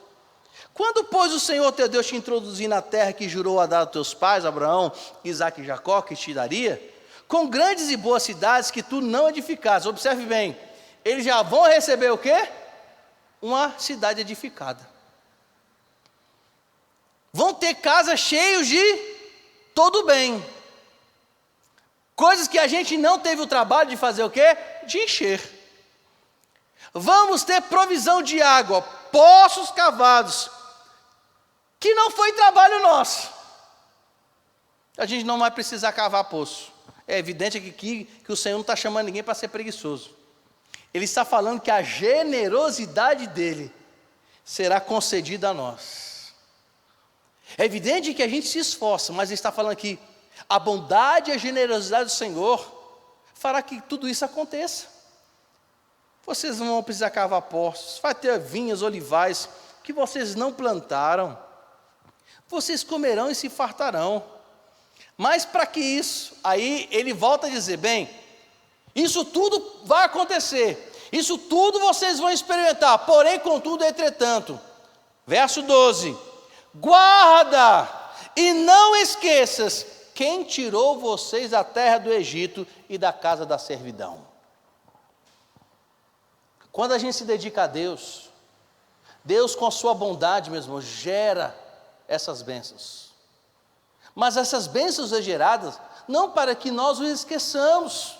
Quando, pois, o Senhor teu Deus te introduzir na terra que jurou a dar aos teus pais, Abraão, Isaque e Jacó, que te daria, com grandes e boas cidades que tu não edificaste, observe bem, eles já vão receber o quê? Uma cidade edificada. Vão ter casas cheias de todo bem. Coisas que a gente não teve o trabalho de fazer o quê? De encher. Vamos ter provisão de água, poços cavados, que não foi trabalho nosso. A gente não vai precisar cavar poço. É evidente que o Senhor não está chamando ninguém para ser preguiçoso. Ele está falando que a generosidade dele será concedida a nós. É evidente que a gente se esforça, mas ele está falando aqui, a bondade e a generosidade do Senhor fará que tudo isso aconteça. Vocês não vão precisar cavar poços, vai ter vinhas, olivais, que vocês não plantaram. Vocês comerão e se fartarão. Mas para que isso, aí ele volta a dizer, bem, isso tudo vai acontecer, isso tudo vocês vão experimentar, porém, contudo, entretanto, verso 12, guarda e não esqueças quem tirou vocês da terra do Egito e da casa da servidão. Quando a gente se dedica a Deus, Deus com a sua bondade, meu irmão, gera essas bênçãos. Mas essas bênçãos são geradas não para que nós os esqueçamos,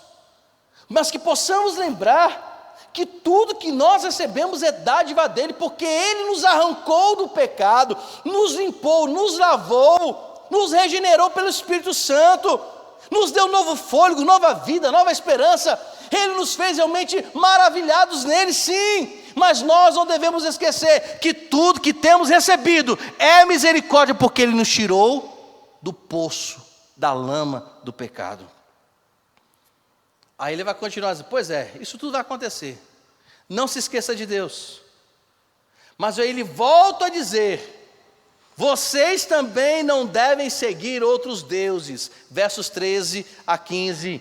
mas que possamos lembrar que tudo que nós recebemos é dádiva dele, porque ele nos arrancou do pecado, nos limpou, nos lavou, nos regenerou pelo Espírito Santo, nos deu novo fôlego, nova vida, nova esperança. Ele nos fez realmente maravilhados nele, sim, mas nós não devemos esquecer que tudo que temos recebido é misericórdia, porque ele nos tirou do poço, da lama do pecado. Aí ele vai continuar dizendo, pois é, isso tudo vai acontecer, não se esqueça de Deus. Mas aí ele volta a dizer, vocês também não devem seguir outros deuses, versos 13 a 15,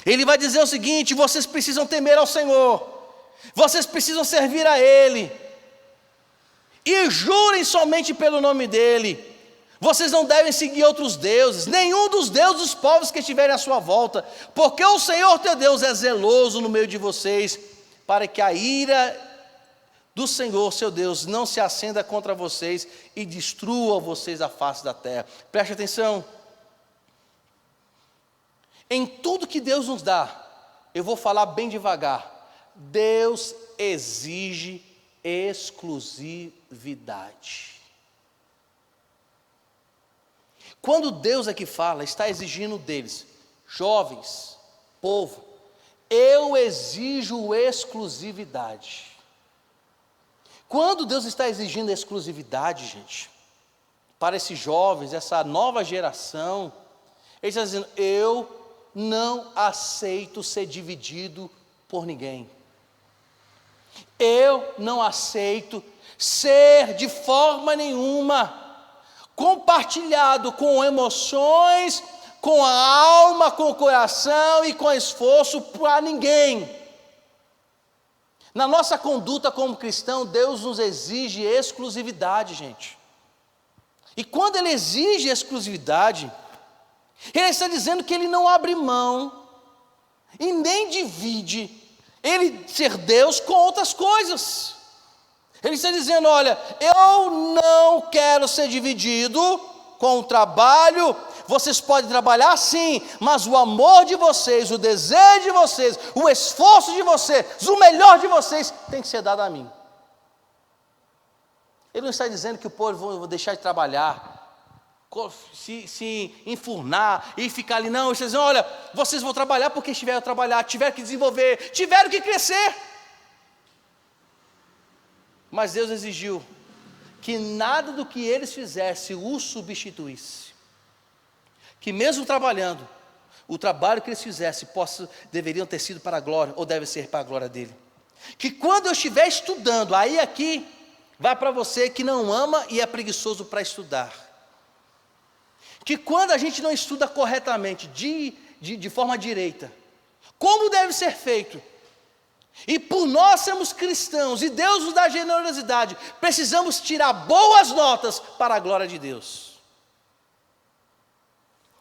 ele vai dizer o seguinte, vocês precisam temer ao Senhor, vocês precisam servir a Ele, e jurem somente pelo nome dEle, vocês não devem seguir outros deuses, nenhum dos deuses dos povos que estiverem à sua volta, porque o Senhor teu Deus é zeloso no meio de vocês, para que a ira do Senhor seu Deus não se acenda contra vocês e destrua vocês a face da terra. Preste atenção, em tudo que Deus nos dá, eu vou falar bem devagar, Deus exige exclusividade. Quando Deus aqui fala, está exigindo deles, jovens, povo, eu exijo exclusividade. Quando Deus está exigindo exclusividade, gente, para esses jovens, essa nova geração, Ele está dizendo, eu não aceito ser dividido por ninguém. Eu não aceito ser de forma nenhuma compartilhado com emoções, com a alma, com o coração e com esforço para ninguém. Na nossa conduta como cristão, Deus nos exige exclusividade, gente. E quando Ele exige exclusividade, Ele está dizendo que Ele não abre mão e nem divide Ele ser Deus com outras coisas. Ele está dizendo, olha, eu não quero ser dividido com o trabalho, vocês podem trabalhar sim, mas o amor de vocês, o desejo de vocês, o esforço de vocês, o melhor de vocês, tem que ser dado a mim. Ele não está dizendo que o povo vai deixar de trabalhar, se enfurnar e ficar ali, não, ele está dizendo, olha, vocês vão trabalhar porque tiveram que trabalhar, tiveram que desenvolver, tiveram que crescer. Mas Deus exigiu que nada do que eles fizessem o substituísse. Que mesmo trabalhando, o trabalho que eles fizessem deveriam ter sido para a glória, ou deve ser para a glória dele. Que quando eu estiver estudando, aí aqui, vai para você que não ama e é preguiçoso para estudar. Que quando a gente não estuda corretamente, de forma direita, como deve ser feito, e por nós sermos cristãos, e Deus nos dá generosidade, precisamos tirar boas notas para a glória de Deus.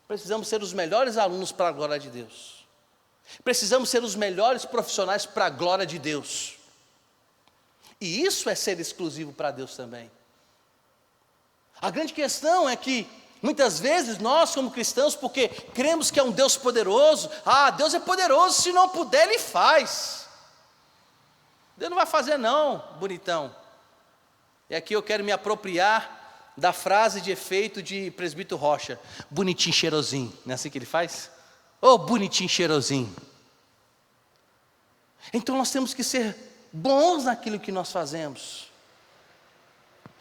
Precisamos ser os melhores alunos para a glória de Deus. Precisamos ser os melhores profissionais para a glória de Deus. E isso é ser exclusivo para Deus também. A grande questão é que, muitas vezes, nós como cristãos, porque cremos que é um Deus poderoso, Deus é poderoso, se não puder, Ele faz. Deus não vai fazer não, bonitão. E aqui eu quero me apropriar da frase de efeito de presbítero Rocha, bonitinho, cheirosinho, não é assim que ele faz? Bonitinho, cheirosinho. Então nós temos que ser bons naquilo que nós fazemos.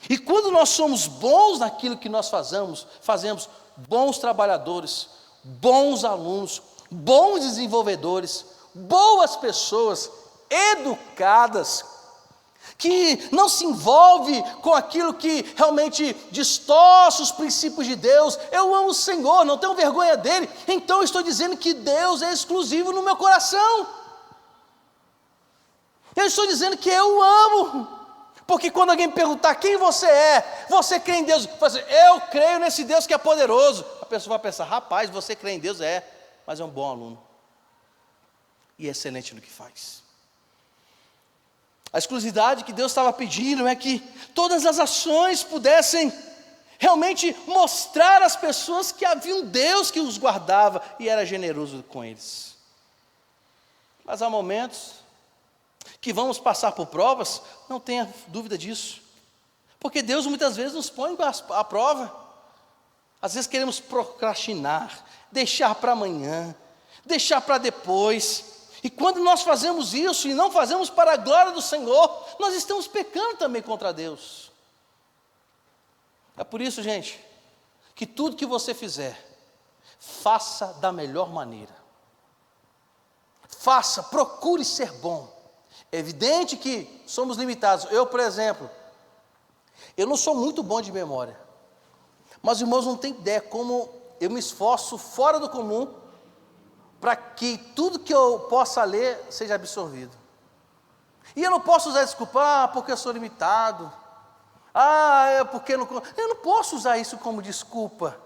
E quando nós somos bons naquilo que nós fazemos bons trabalhadores, bons alunos, bons desenvolvedores, boas pessoas, educadas, que não se envolve com aquilo que realmente distorce os princípios de Deus. Eu amo o Senhor, não tenho vergonha dele, então eu estou dizendo que Deus é exclusivo no meu coração. Eu estou dizendo que eu amo, porque quando alguém me perguntar quem você é, você crê em Deus, eu creio nesse Deus que é poderoso, a pessoa vai pensar, rapaz, você crê em Deus, mas é um bom aluno, e é excelente no que faz. A exclusividade que Deus estava pedindo é que todas as ações pudessem realmente mostrar às pessoas que havia um Deus que os guardava e era generoso com eles. Mas há momentos que vamos passar por provas, não tenha dúvida disso. Porque Deus muitas vezes nos põe à prova. Às vezes queremos procrastinar, deixar para amanhã, deixar para depois. E quando nós fazemos isso e não fazemos para a glória do Senhor, nós estamos pecando também contra Deus. É por isso, gente, que tudo que você fizer, faça da melhor maneira. Faça, procure ser bom. É evidente que somos limitados. Eu, por exemplo, eu não sou muito bom de memória. Mas os irmãos não têm ideia como eu me esforço fora do comum para que tudo que eu possa ler seja absorvido. E eu não posso usar desculpa, porque eu sou limitado. É porque eu não posso usar isso como desculpa.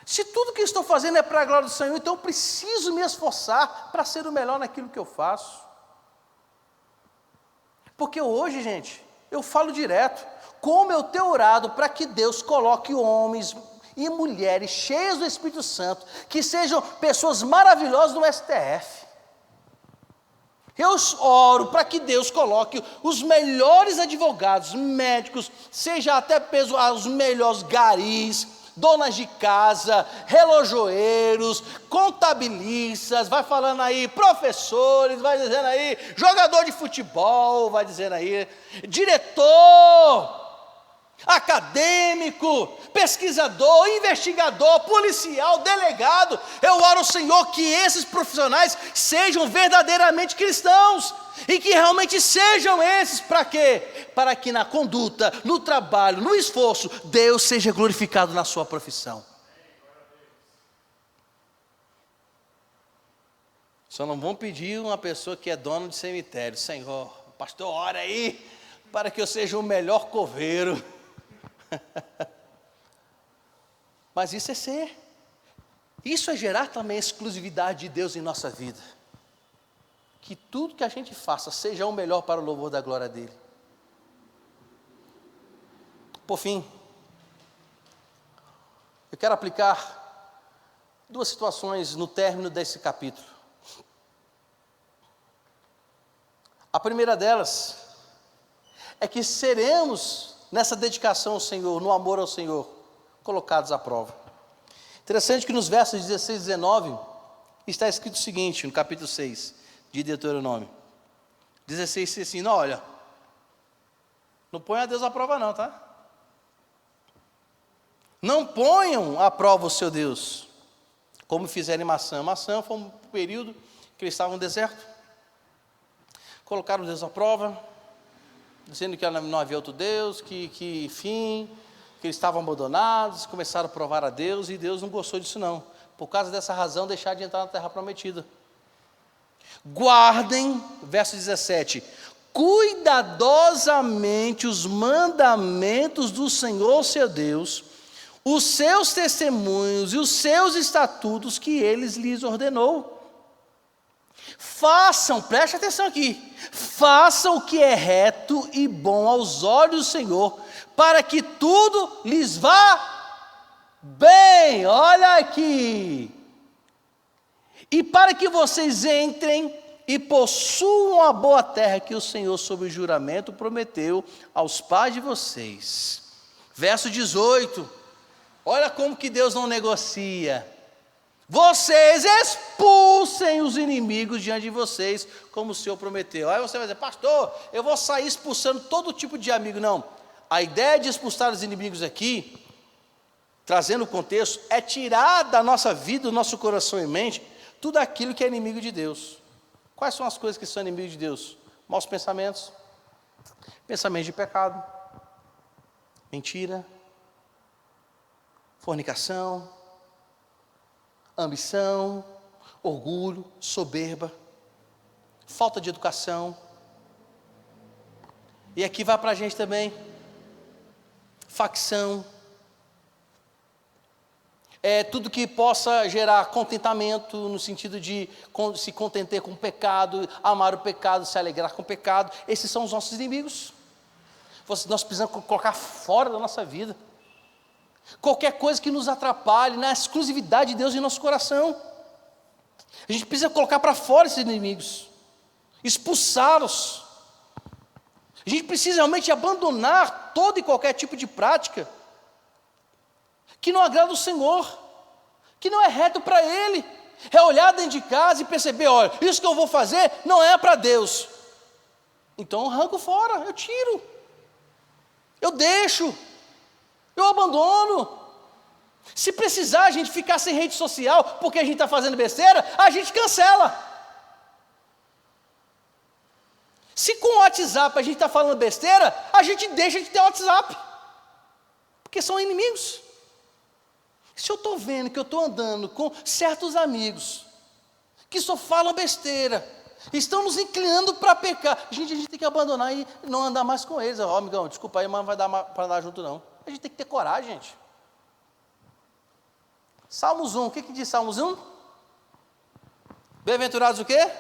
Se tudo que eu estou fazendo é para a glória do Senhor, então eu preciso me esforçar para ser o melhor naquilo que eu faço. Porque hoje, gente, eu falo direto, como eu tenho orado para que Deus coloque homens e mulheres cheios do Espírito Santo, que sejam pessoas maravilhosas no STF. Eu oro para que Deus coloque os melhores advogados, médicos, seja até os melhores garis, donas de casa, relojoeiros, contabilistas, vai falando aí, professores, vai dizendo aí, jogador de futebol, vai dizendo aí, diretor, acadêmico, pesquisador, investigador, policial, delegado. Eu oro ao Senhor que esses profissionais sejam verdadeiramente cristãos e que realmente sejam esses, para quê? Para que na conduta, no trabalho, no esforço, Deus seja glorificado na sua profissão. Só não vão pedir uma pessoa que é dono de cemitério: Senhor, pastor, ora aí para que eu seja o melhor coveiro. Mas isso é ser. Isso é gerar também a exclusividade de Deus em nossa vida. Que tudo que a gente faça seja o melhor para o louvor da glória dele. Por fim, eu quero aplicar duas situações no término desse capítulo. A primeira delas é que seremos, nessa dedicação ao Senhor, no amor ao Senhor, colocados à prova. Interessante que nos versos 16 e 19 está escrito o seguinte, no capítulo 6 de Deuteronômio. 16 diz assim: não, olha, não ponha a Deus à prova não, tá? Não ponham à prova o seu Deus, como fizeram em Massã. Massã foi um período que eles estavam no deserto. Colocaram Deus à prova, dizendo que não havia outro Deus, que enfim, que eles estavam abandonados, começaram a provar a Deus, e Deus não gostou disso não. Por causa dessa razão, deixaram de entrar na terra prometida. Guardem, verso 17, cuidadosamente os mandamentos do Senhor seu Deus, os seus testemunhos e os seus estatutos que eles lhes ordenou. Façam, preste atenção aqui, façam o que é reto e bom aos olhos do Senhor, para que tudo lhes vá bem. Olha aqui. E para que vocês entrem e possuam a boa terra que o Senhor, sob o juramento, prometeu aos pais de vocês. Verso 18, olha como que Deus não negocia. Vocês expulsem os inimigos diante de vocês, como o Senhor prometeu. Aí você vai dizer: pastor, eu vou sair expulsando todo tipo de amigo. Não, a ideia de expulsar os inimigos aqui, trazendo o contexto, é tirar da nossa vida, do nosso coração e mente, tudo aquilo que é inimigo de Deus. Quais são as coisas que são inimigos de Deus? Maus pensamentos, pensamentos de pecado, mentira, fornicação, ambição, orgulho, soberba, falta de educação. E aqui vai para a gente também, facção, tudo que possa gerar contentamento, no sentido de se contentar com o pecado, amar o pecado, se alegrar com o pecado. Esses são os nossos inimigos. Nós precisamos colocar fora da nossa vida qualquer coisa que nos atrapalhe na exclusividade de Deus em nosso coração. A gente precisa colocar para fora esses inimigos. expulsá-los. A gente precisa realmente abandonar todo e qualquer tipo de prática que não agrada o Senhor, que não é reto para Ele. É olhar dentro de casa e perceber, olha, isso que eu vou fazer não é para Deus. Então eu arranco fora, eu tiro, eu deixo, eu abandono. Se precisar a gente ficar sem rede social porque a gente está fazendo besteira, a gente cancela. Se com o WhatsApp a gente está falando besteira, a gente deixa de ter o WhatsApp, porque são inimigos. Se eu estou vendo que eu estou andando com certos amigos que só falam besteira, estão nos inclinando para pecar, a gente tem que abandonar e não andar mais com eles. Ó, amigão, desculpa aí, mas não vai dar para andar junto não. A gente tem que ter coragem, gente. Salmos 1, o que diz Salmos 1? Bem-aventurados o quê?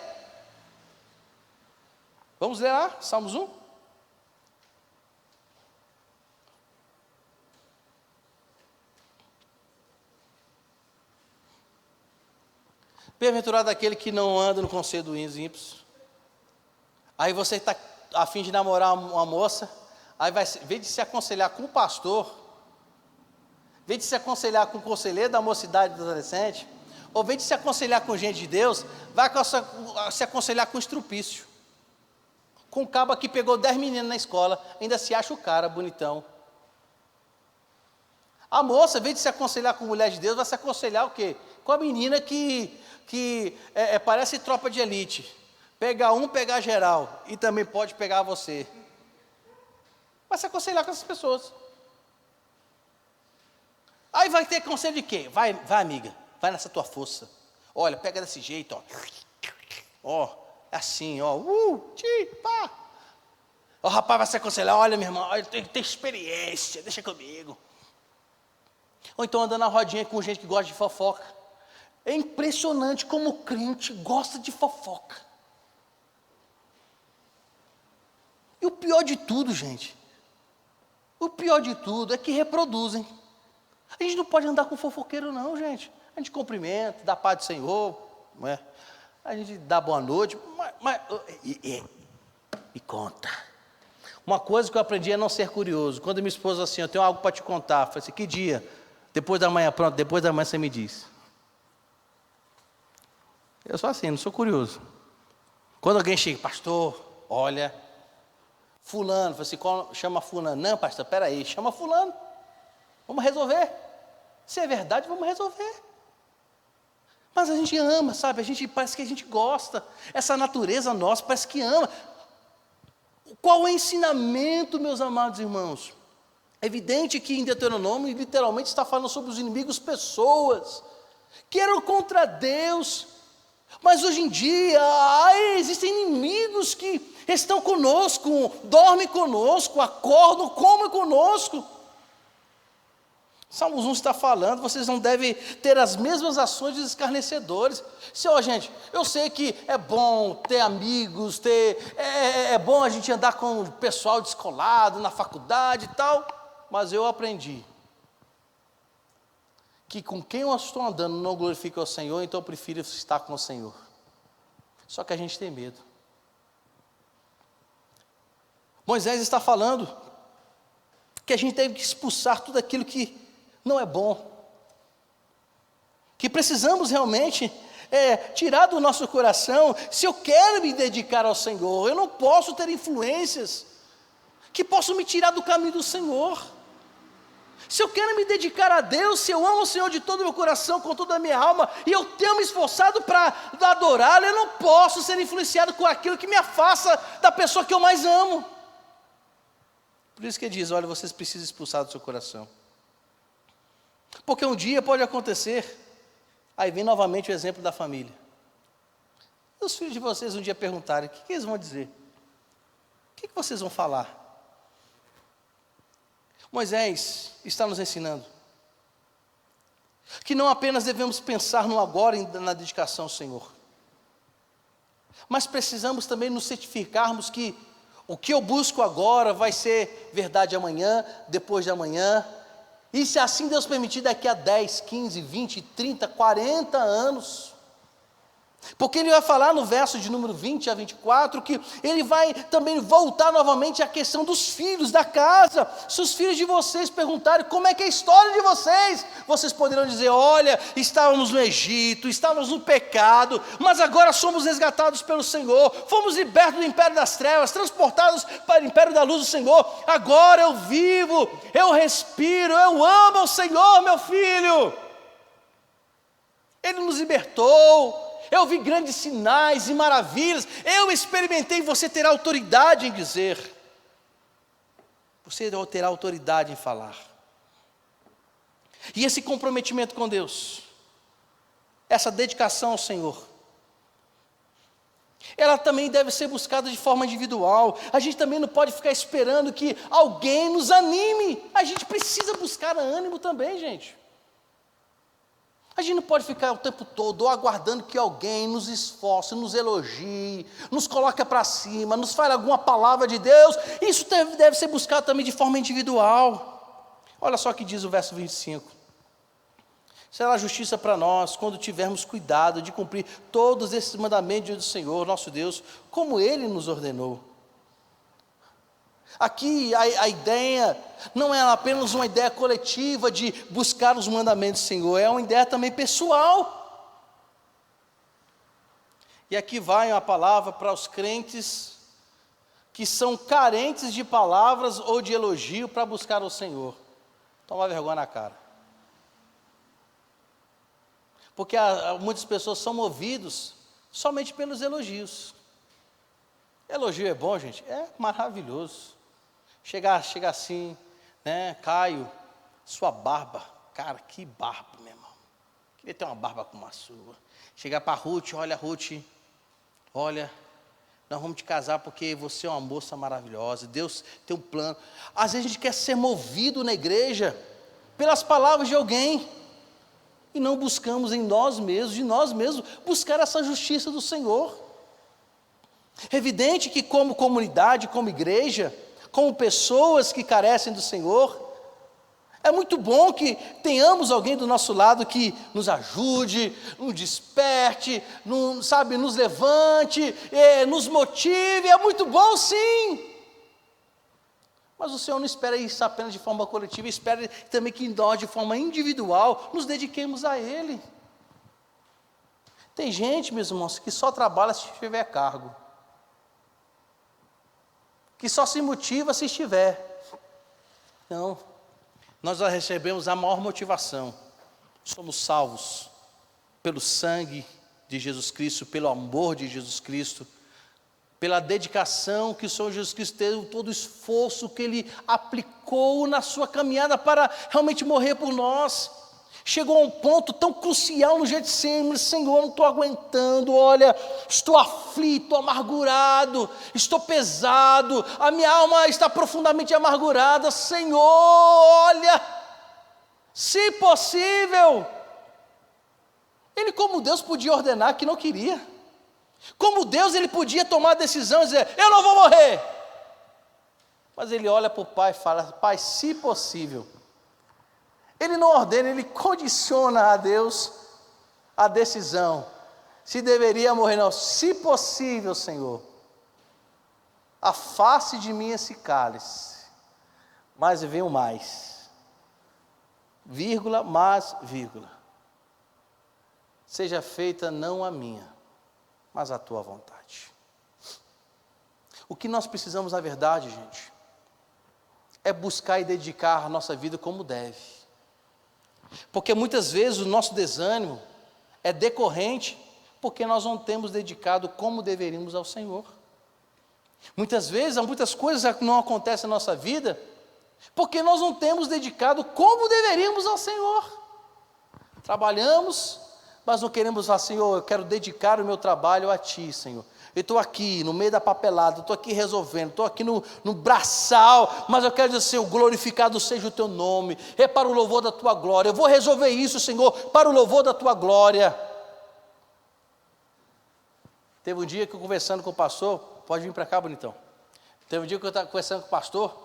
Vamos ler lá, Salmos 1? Bem-aventurado aquele que não anda no conselho dos ímpios. Aí você está a fim de namorar uma moça, aí vai, em vez de se aconselhar com o pastor, em vez de se aconselhar com o conselheiro da mocidade do adolescente, ou em vez de se aconselhar com gente de Deus, vai se aconselhar com o estrupício. Com um cabo que pegou 10 meninas na escola, ainda se acha o cara bonitão. A moça, em vez de se aconselhar com mulher de Deus, vai se aconselhar o quê? Com a menina que parece tropa de elite. Pegar um, pegar geral. E também pode pegar você. Vai se aconselhar com essas pessoas. Aí vai ter conselho de quê? Vai amiga, vai nessa tua força. Olha, pega desse jeito, ó. Ó. Assim, ó, pá. O rapaz vai se aconselhar, olha, meu irmão, eu tenho experiência, deixa comigo. Ou então andando na rodinha com gente que gosta de fofoca. É impressionante como o crente gosta de fofoca. E o pior de tudo, gente, o pior de tudo é que reproduzem. A gente não pode andar com fofoqueiro não, gente. A gente cumprimenta, dá paz do Senhor, não é? A gente dá boa noite, mas me conta. Uma coisa que eu aprendi é não ser curioso. Quando minha esposa assim, eu tenho algo para te contar. Eu falei assim, que dia? Depois da manhã, pronto, depois da manhã você me diz. Eu sou assim, não sou curioso. Quando alguém chega, pastor, olha, fulano, eu falei assim, chama fulano. Não, pastor, peraí, chama fulano. Vamos resolver. Se é verdade, vamos resolver. Mas a gente ama, sabe? Parece que a gente gosta. Essa natureza nossa parece que ama. Qual é o ensinamento, meus amados irmãos? É evidente que em Deuteronômio, literalmente está falando sobre os inimigos, pessoas que eram contra Deus. Mas hoje em dia, existem inimigos que estão conosco, dormem conosco, acordam, comem conosco. Salmos 1 está falando, vocês não devem ter as mesmas ações dos escarnecedores. Gente, eu sei que é bom ter amigos, é bom a gente andar com o pessoal descolado na faculdade e tal, mas eu aprendi que com quem eu estou andando não glorifica o Senhor, então eu prefiro estar com o Senhor. Só que a gente tem medo. Moisés está falando que a gente deve expulsar tudo aquilo que não é bom, que precisamos realmente tirar do nosso coração. Se eu quero me dedicar ao Senhor, eu não posso ter influências que possam me tirar do caminho do Senhor. Se eu quero me dedicar a Deus, se eu amo o Senhor de todo o meu coração, com toda a minha alma, e eu tenho me esforçado para adorá-lo, eu não posso ser influenciado com aquilo que me afasta da pessoa que eu mais amo. Por isso que ele diz, olha, vocês precisam expulsar do seu coração. Porque um dia pode acontecer, aí vem novamente o exemplo da família. E os filhos de vocês um dia perguntarem, o que eles vão dizer? O que vocês vão falar? Moisés está nos ensinando que não apenas devemos pensar no agora e na dedicação ao Senhor, mas precisamos também nos certificarmos que o que eu busco agora vai ser verdade amanhã, depois de amanhã, e se assim Deus permitir, daqui a 10, 15, 20, 30, 40 anos. Porque ele vai falar no verso de número 20 a 24, que ele vai também voltar novamente à questão dos filhos da casa. Se os filhos de vocês perguntarem como é que é a história de vocês, vocês poderão dizer: olha, estávamos no Egito, estávamos no pecado, mas agora somos resgatados pelo Senhor, fomos libertos do império das trevas, transportados para o império da luz do Senhor. Agora eu vivo, eu respiro, eu amo o Senhor, meu filho. Ele nos libertou. Eu vi grandes sinais e maravilhas, eu experimentei. Você terá autoridade em dizer, você terá autoridade em falar. E esse comprometimento com Deus, essa dedicação ao Senhor, ela também deve ser buscada de forma individual. A gente também não pode ficar esperando que alguém nos anime. A gente precisa buscar ânimo também, gente. A gente não pode ficar o tempo todo aguardando que alguém nos esforce, nos elogie, nos coloque para cima, nos fale alguma palavra de Deus. Isso deve ser buscado também de forma individual. Olha só o que diz o verso 25. Será justiça para nós quando tivermos cuidado de cumprir todos esses mandamentos do Senhor, nosso Deus, como Ele nos ordenou. Aqui a ideia não é apenas uma ideia coletiva de buscar os mandamentos do Senhor, é uma ideia também pessoal. E aqui vai uma palavra para os crentes que são carentes de palavras ou de elogio para buscar o Senhor. Toma vergonha na cara. Porque muitas pessoas são movidos somente pelos elogios. Elogio é bom, gente? É maravilhoso. Chega assim, né? Caio, sua barba. Cara, que barba, meu irmão. Queria ter uma barba como a sua. Chegar para Ruth, olha, nós vamos te casar porque você é uma moça maravilhosa. Deus tem um plano. Às vezes a gente quer ser movido na igreja pelas palavras de alguém. E não buscamos em nós mesmos, de nós mesmos, buscar essa justiça do Senhor. É evidente que como comunidade, como igreja, como pessoas que carecem do Senhor, é muito bom que tenhamos alguém do nosso lado que nos ajude, nos desperte, nos levante, nos motive. É muito bom, sim. Mas o Senhor não espera isso apenas de forma coletiva, espera também que nós, de forma individual, nos dediquemos a Ele. Tem gente, meus irmãos, que só trabalha se tiver cargo, que só se motiva se estiver. Não, nós já recebemos a maior motivação. Somos salvos pelo sangue de Jesus Cristo, pelo amor de Jesus Cristo, pela dedicação que o Senhor Jesus Cristo teve, todo o esforço que Ele aplicou na sua caminhada para realmente morrer por nós. Chegou a um ponto tão crucial no Getsemane: Senhor, não estou aguentando, olha, estou aflito, amargurado, estou pesado, a minha alma está profundamente amargurada. Senhor, olha, se possível. Ele, como Deus, podia ordenar que não queria. Como Deus, ele podia tomar a decisão e dizer: eu não vou morrer. Mas ele olha para o Pai e fala: Pai, se possível. Ele não ordena, ele condiciona a Deus a decisão. Se deveria morrer, não. Se possível, Senhor, afaste de mim esse cálice. Mas veio mais. Vírgula, mas, vírgula. Seja feita não a minha, mas a tua vontade. O que nós precisamos, na verdade, gente, é buscar e dedicar a nossa vida como deve. Porque muitas vezes o nosso desânimo é decorrente porque nós não temos dedicado como deveríamos ao Senhor. Muitas vezes, há muitas coisas que não acontecem na nossa vida porque nós não temos dedicado como deveríamos ao Senhor. Trabalhamos, mas não queremos falar: Senhor, eu quero dedicar o meu trabalho a Ti, Senhor. Eu estou aqui no meio da papelada, estou aqui resolvendo, estou aqui no braçal, mas eu quero dizer: Senhor, glorificado seja o Teu nome, é para o louvor da Tua glória. Eu vou resolver isso, Senhor, para o louvor da Tua glória. Teve um dia que eu conversando com o pastor, pode vir para cá, bonitão. Teve um dia que eu estava conversando com o pastor,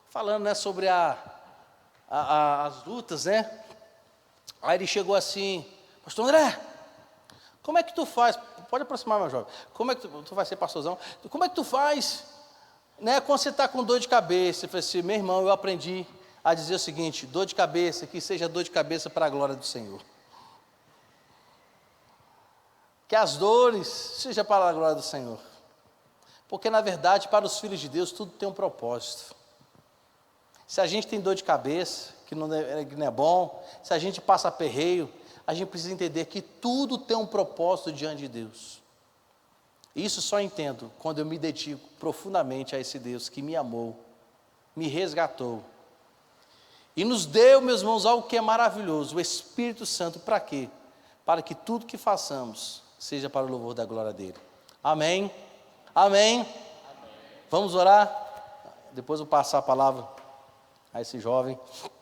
falando, né, sobre as lutas, né? Aí ele chegou assim: Pastor André, como é que tu faz? pode aproximar, meu jovem. Como é que tu vai ser pastorzão? Como é que tu faz, né, quando você está com dor de cabeça? Eu falei assim, meu irmão, eu aprendi a dizer o seguinte: dor de cabeça, que seja dor de cabeça para a glória do Senhor. Que as dores sejam para a glória do Senhor. Porque, na verdade, para os filhos de Deus, tudo tem um propósito. Se a gente tem dor de cabeça, que não é bom, se a gente passa aperreio, a gente precisa entender que tudo tem um propósito diante de Deus. Isso só entendo quando eu me dedico profundamente a esse Deus que me amou, me resgatou e nos deu, meus irmãos, algo que é maravilhoso, o Espírito Santo. Para quê? Para que tudo que façamos seja para o louvor da glória dele. Amém? Amém? Amém. Vamos orar? Depois eu vou passar a palavra a esse jovem.